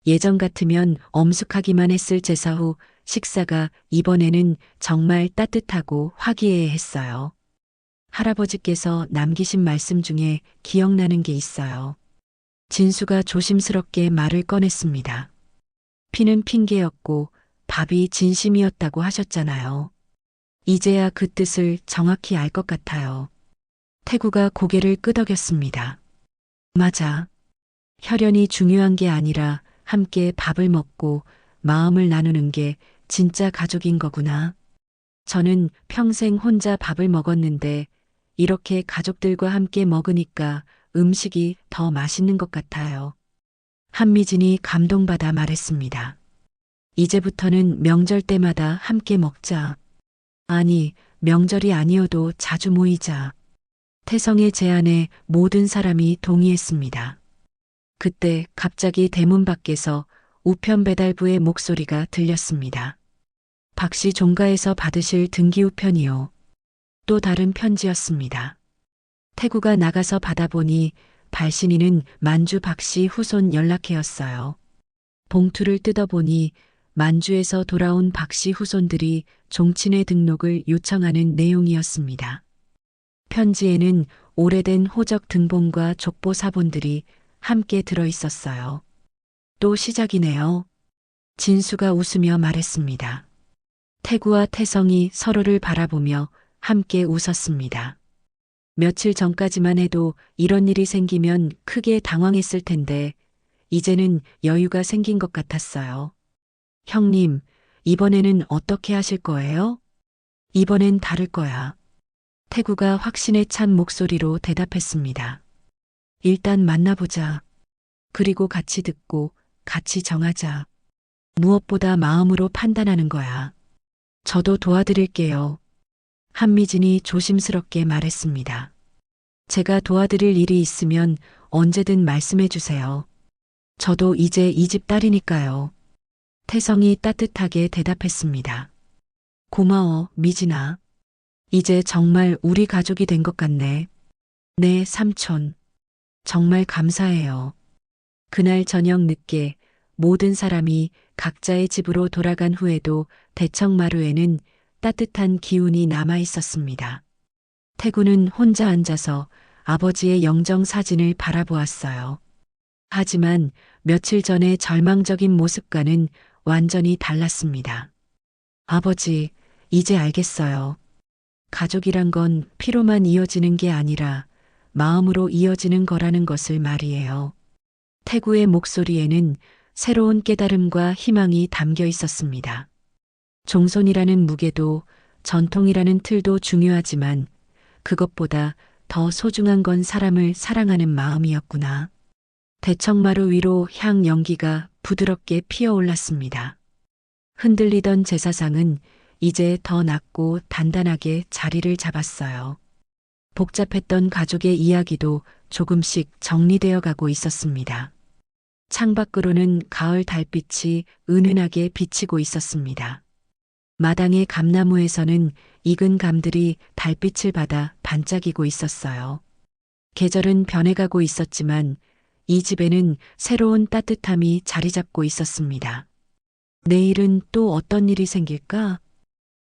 Speaker 1: 예전 같으면 엄숙하기만 했을 제사 후 식사가 이번에는 정말 따뜻하고 화기애애했어요. 할아버지께서 남기신 말씀 중에 기억나는 게 있어요. 진수가 조심스럽게 말을 꺼냈습니다. 피는 핑계였고 밥이 진심이었다고 하셨잖아요. 이제야 그 뜻을 정확히 알 것 같아요. 태구가 고개를 끄덕였습니다. 맞아. 혈연이 중요한 게 아니라 함께 밥을 먹고 마음을 나누는 게 진짜 가족인 거구나. 저는 평생 혼자 밥을 먹었는데 이렇게 가족들과 함께 먹으니까 음식이 더 맛있는 것 같아요. 한미진이 감동받아 말했습니다. 이제부터는 명절 때마다 함께 먹자. 아니, 명절이 아니어도 자주 모이자. 태성의 제안에 모든 사람이 동의했습니다. 그때 갑자기 대문 밖에서 우편 배달부의 목소리가 들렸습니다. 박씨 종가에서 받으실 등기우편이요. 또 다른 편지였습니다. 태구가 나가서 받아보니 발신인은 만주 박씨 후손 연락해였어요. 봉투를 뜯어보니 만주에서 돌아온 박씨 후손들이 종친회 등록을 요청하는 내용이었습니다. 편지에는 오래된 호적 등본과 족보 사본들이 함께 들어 있었어요. 또 시작이네요. 진수가 웃으며 말했습니다. 태구와 태성이 서로를 바라보며 함께 웃었습니다. 며칠 전까지만 해도 이런 일이 생기면 크게 당황했을 텐데 이제는 여유가 생긴 것 같았어요. 형님, 이번에는 어떻게 하실 거예요? 이번엔 다를 거야. 태구가 확신에 찬 목소리로 대답했습니다. 일단 만나보자. 그리고 같이 듣고 같이 정하자. 무엇보다 마음으로 판단하는 거야. 저도 도와드릴게요. 한미진이 조심스럽게 말했습니다. 제가 도와드릴 일이 있으면 언제든 말씀해 주세요. 저도 이제 이 집 딸이니까요. 태성이 따뜻하게 대답했습니다. 고마워, 미진아. 이제 정말 우리 가족이 된 것 같네. 네, 삼촌. 정말 감사해요. 그날 저녁 늦게 모든 사람이 각자의 집으로 돌아간 후에도 대청마루에는 따뜻한 기운이 남아 있었습니다. 태구는 혼자 앉아서 아버지의 영정 사진을 바라보았어요. 하지만 며칠 전의 절망적인 모습과는 완전히 달랐습니다. 아버지, 이제 알겠어요. 가족이란 건 피로만 이어지는 게 아니라 마음으로 이어지는 거라는 것을 말이에요. 태구의 목소리에는 새로운 깨달음과 희망이 담겨 있었습니다. 종손이라는 무게도 전통이라는 틀도 중요하지만 그것보다 더 소중한 건 사람을 사랑하는 마음이었구나. 대청마루 위로 향 연기가 부드럽게 피어올랐습니다. 흔들리던 제사상은 이제 더 낮고 단단하게 자리를 잡았어요. 복잡했던 가족의 이야기도 조금씩 정리되어 가고 있었습니다. 창밖으로는 가을 달빛이 은은하게 비치고 있었습니다. 마당의 감나무에서는 익은 감들이 달빛을 받아 반짝이고 있었어요. 계절은 변해가고 있었지만 이 집에는 새로운 따뜻함이 자리 잡고 있었습니다. 내일은 또 어떤 일이 생길까?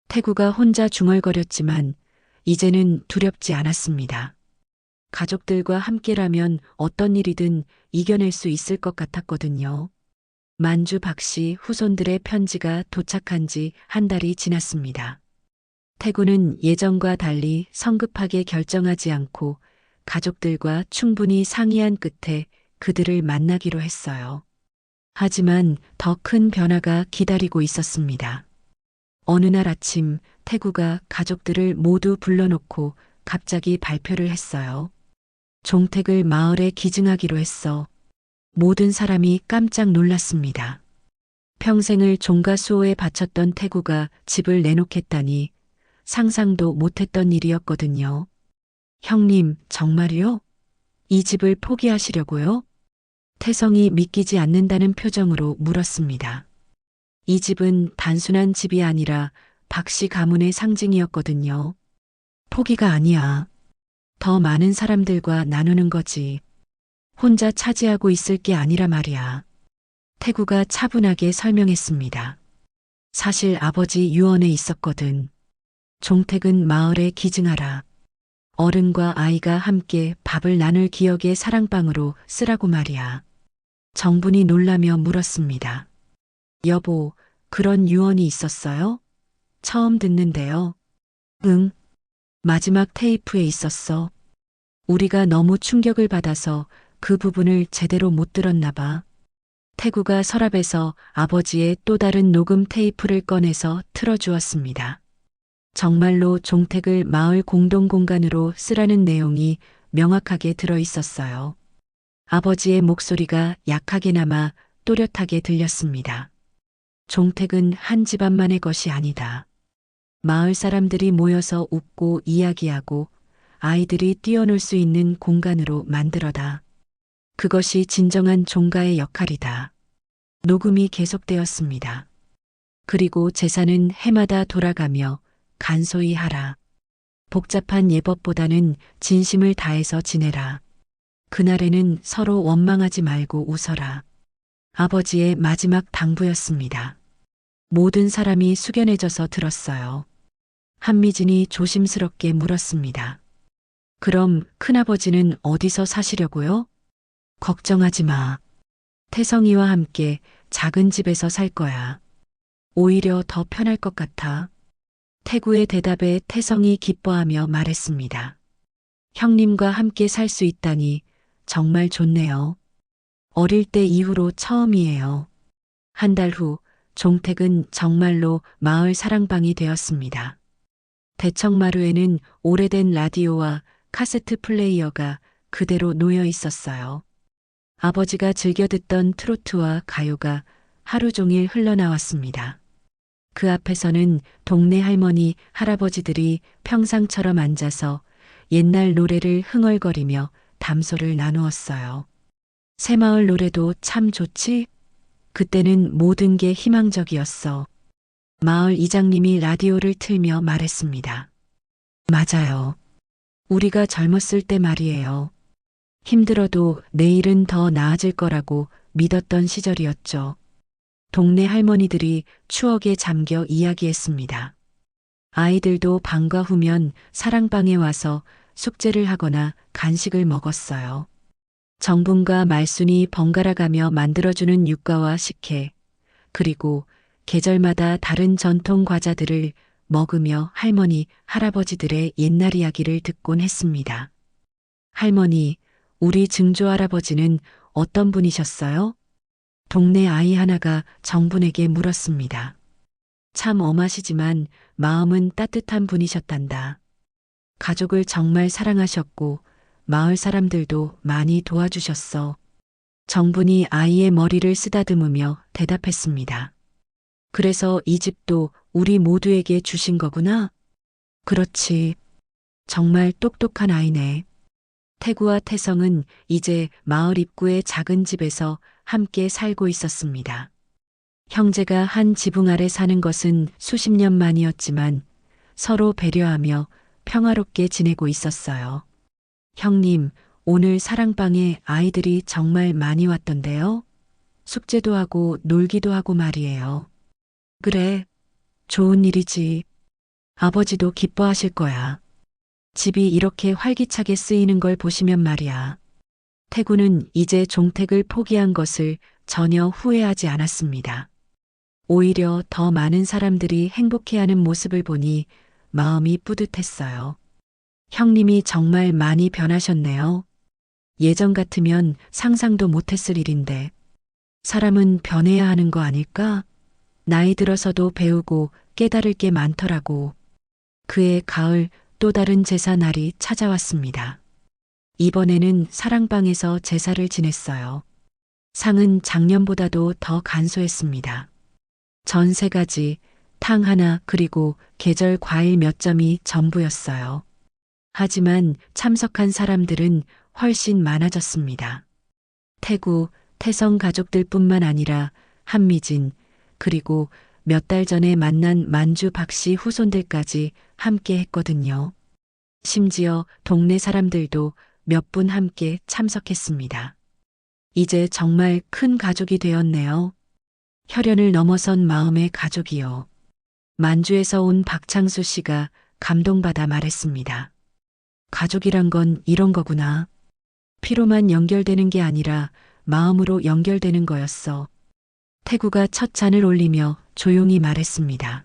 Speaker 1: 태구가 혼자 중얼거렸지만 이제는 두렵지 않았습니다. 가족들과 함께라면 어떤 일이든 이겨낼 수 있을 것 같았거든요. 만주 박씨 후손들의 편지가 도착한 지 한 달이 지났습니다. 태구는 예전과 달리 성급하게 결정하지 않고 가족들과 충분히 상의한 끝에 그들을 만나기로 했어요. 하지만 더 큰 변화가 기다리고 있었습니다. 어느 날 아침 태구가 가족들을 모두 불러놓고 갑자기 발표를 했어요. 종택을 마을에 기증하기로 했어. 모든 사람이 깜짝 놀랐습니다. 평생을 종가 수호에 바쳤던 태구가 집을 내놓겠다니 상상도 못했던 일이었거든요. 형님, 정말요? 이 집을 포기하시려고요? 태성이 믿기지 않는다는 표정으로 물었습니다. 이 집은 단순한 집이 아니라 박씨 가문의 상징이었거든요. 포기가 아니야. 더 많은 사람들과 나누는 거지. 혼자 차지하고 있을 게 아니라 말이야. 태구가 차분하게 설명했습니다. 사실 아버지 유언에 있었거든. 종택은 마을에 기증하라. 어른과 아이가 함께 밥을 나눌 기억의 사랑방으로 쓰라고 말이야. 정분이 놀라며 물었습니다. 여보, 그런 유언이 있었어요? 처음 듣는데요. 응. 마지막 테이프에 있었어. 우리가 너무 충격을 받아서 그 부분을 제대로 못 들었나 봐. 태구가 서랍에서 아버지의 또 다른 녹음 테이프를 꺼내서 틀어주었습니다. 정말로 종택을 마을 공동공간으로 쓰라는 내용이 명확하게 들어 있었어요. 아버지의 목소리가 약하게나마 또렷하게 들렸습니다. 종택은 한 집안만의 것이 아니다. 마을 사람들이 모여서 웃고 이야기하고 아이들이 뛰어놀 수 있는 공간으로 만들어다. 그것이 진정한 종가의 역할이다. 녹음이 계속되었습니다. 그리고 제사는 해마다 돌아가며 간소히 하라. 복잡한 예법보다는 진심을 다해서 지내라. 그날에는 서로 원망하지 말고 웃어라. 아버지의 마지막 당부였습니다. 모든 사람이 숙연해져서 들었어요. 한미진이 조심스럽게 물었습니다. 그럼 큰아버지는 어디서 사시려고요? 걱정하지 마. 태성이와 함께 작은 집에서 살 거야. 오히려 더 편할 것 같아. 태구의 대답에 태성이 기뻐하며 말했습니다. 형님과 함께 살 수 있다니 정말 좋네요. 어릴 때 이후로 처음이에요. 한 달 후 종택은 정말로 마을 사랑방이 되었습니다. 대청마루에는 오래된 라디오와 카세트 플레이어가 그대로 놓여 있었어요. 아버지가 즐겨 듣던 트로트와 가요가 하루 종일 흘러나왔습니다. 그 앞에서는 동네 할머니, 할아버지들이 평상처럼 앉아서 옛날 노래를 흥얼거리며 담소를 나누었어요. 새마을 노래도 참 좋지? 그때는 모든 게 희망적이었어. 마을 이장님이 라디오를 틀며 말했습니다. 맞아요. 우리가 젊었을 때 말이에요. 힘들어도 내일은 더 나아질 거라고 믿었던 시절이었죠. 동네 할머니들이 추억에 잠겨 이야기했습니다. 아이들도 방과 후면 사랑방에 와서 숙제를 하거나 간식을 먹었어요. 정분과 말순이 번갈아가며 만들어주는 육과와 식혜, 그리고 계절마다 다른 전통 과자들을 먹으며 할머니, 할아버지들의 옛날 이야기를 듣곤 했습니다. 할머니, 우리 증조 할아버지는 어떤 분이셨어요? 동네 아이 하나가 정분에게 물었습니다. 참 엄하시지만 마음은 따뜻한 분이셨단다. 가족을 정말 사랑하셨고 마을 사람들도 많이 도와주셨어. 정분이 아이의 머리를 쓰다듬으며 대답했습니다. 그래서 이 집도 우리 모두에게 주신 거구나? 그렇지. 정말 똑똑한 아이네. 태구와 태성은 이제 마을 입구의 작은 집에서 함께 살고 있었습니다. 형제가 한 지붕 아래 사는 것은 수십 년 만이었지만 서로 배려하며 평화롭게 지내고 있었어요. 형님, 오늘 사랑방에 아이들이 정말 많이 왔던데요? 숙제도 하고 놀기도 하고 말이에요. 그래, 좋은 일이지. 아버지도 기뻐하실 거야. 집이 이렇게 활기차게 쓰이는 걸 보시면 말이야. 태구는 이제 종택을 포기한 것을 전혀 후회하지 않았습니다. 오히려 더 많은 사람들이 행복해하는 모습을 보니 마음이 뿌듯했어요. 형님이 정말 많이 변하셨네요. 예전 같으면 상상도 못했을 일인데. 사람은 변해야 하는 거 아닐까? 나이 들어서도 배우고 깨달을 게 많더라고. 그해 가을 또 다른 제사 날이 찾아왔습니다. 이번에는 사랑방에서 제사를 지냈어요. 상은 작년보다도 더 간소했습니다. 전 3가지, 탕 하나 그리고 계절 과일 몇 점이 전부였어요. 하지만 참석한 사람들은 훨씬 많아졌습니다. 태구, 태성 가족들뿐만 아니라 한미진, 그리고 몇 달 전에 만난 만주 박씨 후손들까지 함께 했거든요. 심지어 동네 사람들도 몇 분 함께 참석했습니다. 이제 정말 큰 가족이 되었네요. 혈연을 넘어선 마음의 가족이요. 만주에서 온 박창수 씨가 감동받아 말했습니다. 가족이란 건 이런 거구나. 피로만 연결되는 게 아니라 마음으로 연결되는 거였어. 태구가 첫 잔을 올리며 조용히 말했습니다.